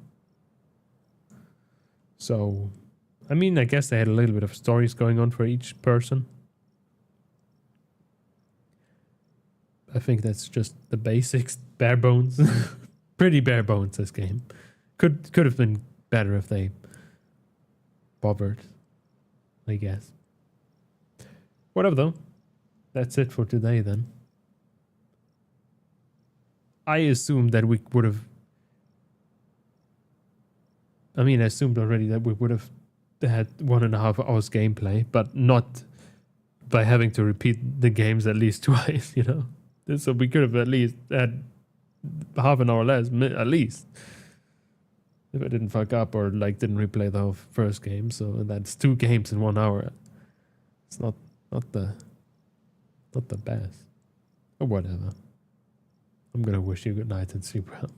Speaker 1: So, I mean, I guess they had a little bit of stories going on for each person. I think that's just the basics, bare bones. Pretty bare bones, this game. Could have been better if they bothered, I guess. Whatever though. That's it for today then. I assumed that we would have... I mean, I assumed already that we would have had 1.5 hours gameplay, but not by having to repeat the games at least twice, you know? So we could have at least had half an hour less, at least. If I didn't fuck up or like didn't replay the whole first game. So that's 2 games in 1 hour. It's not the best. Or whatever. I'm gonna wish you good night and sleep well.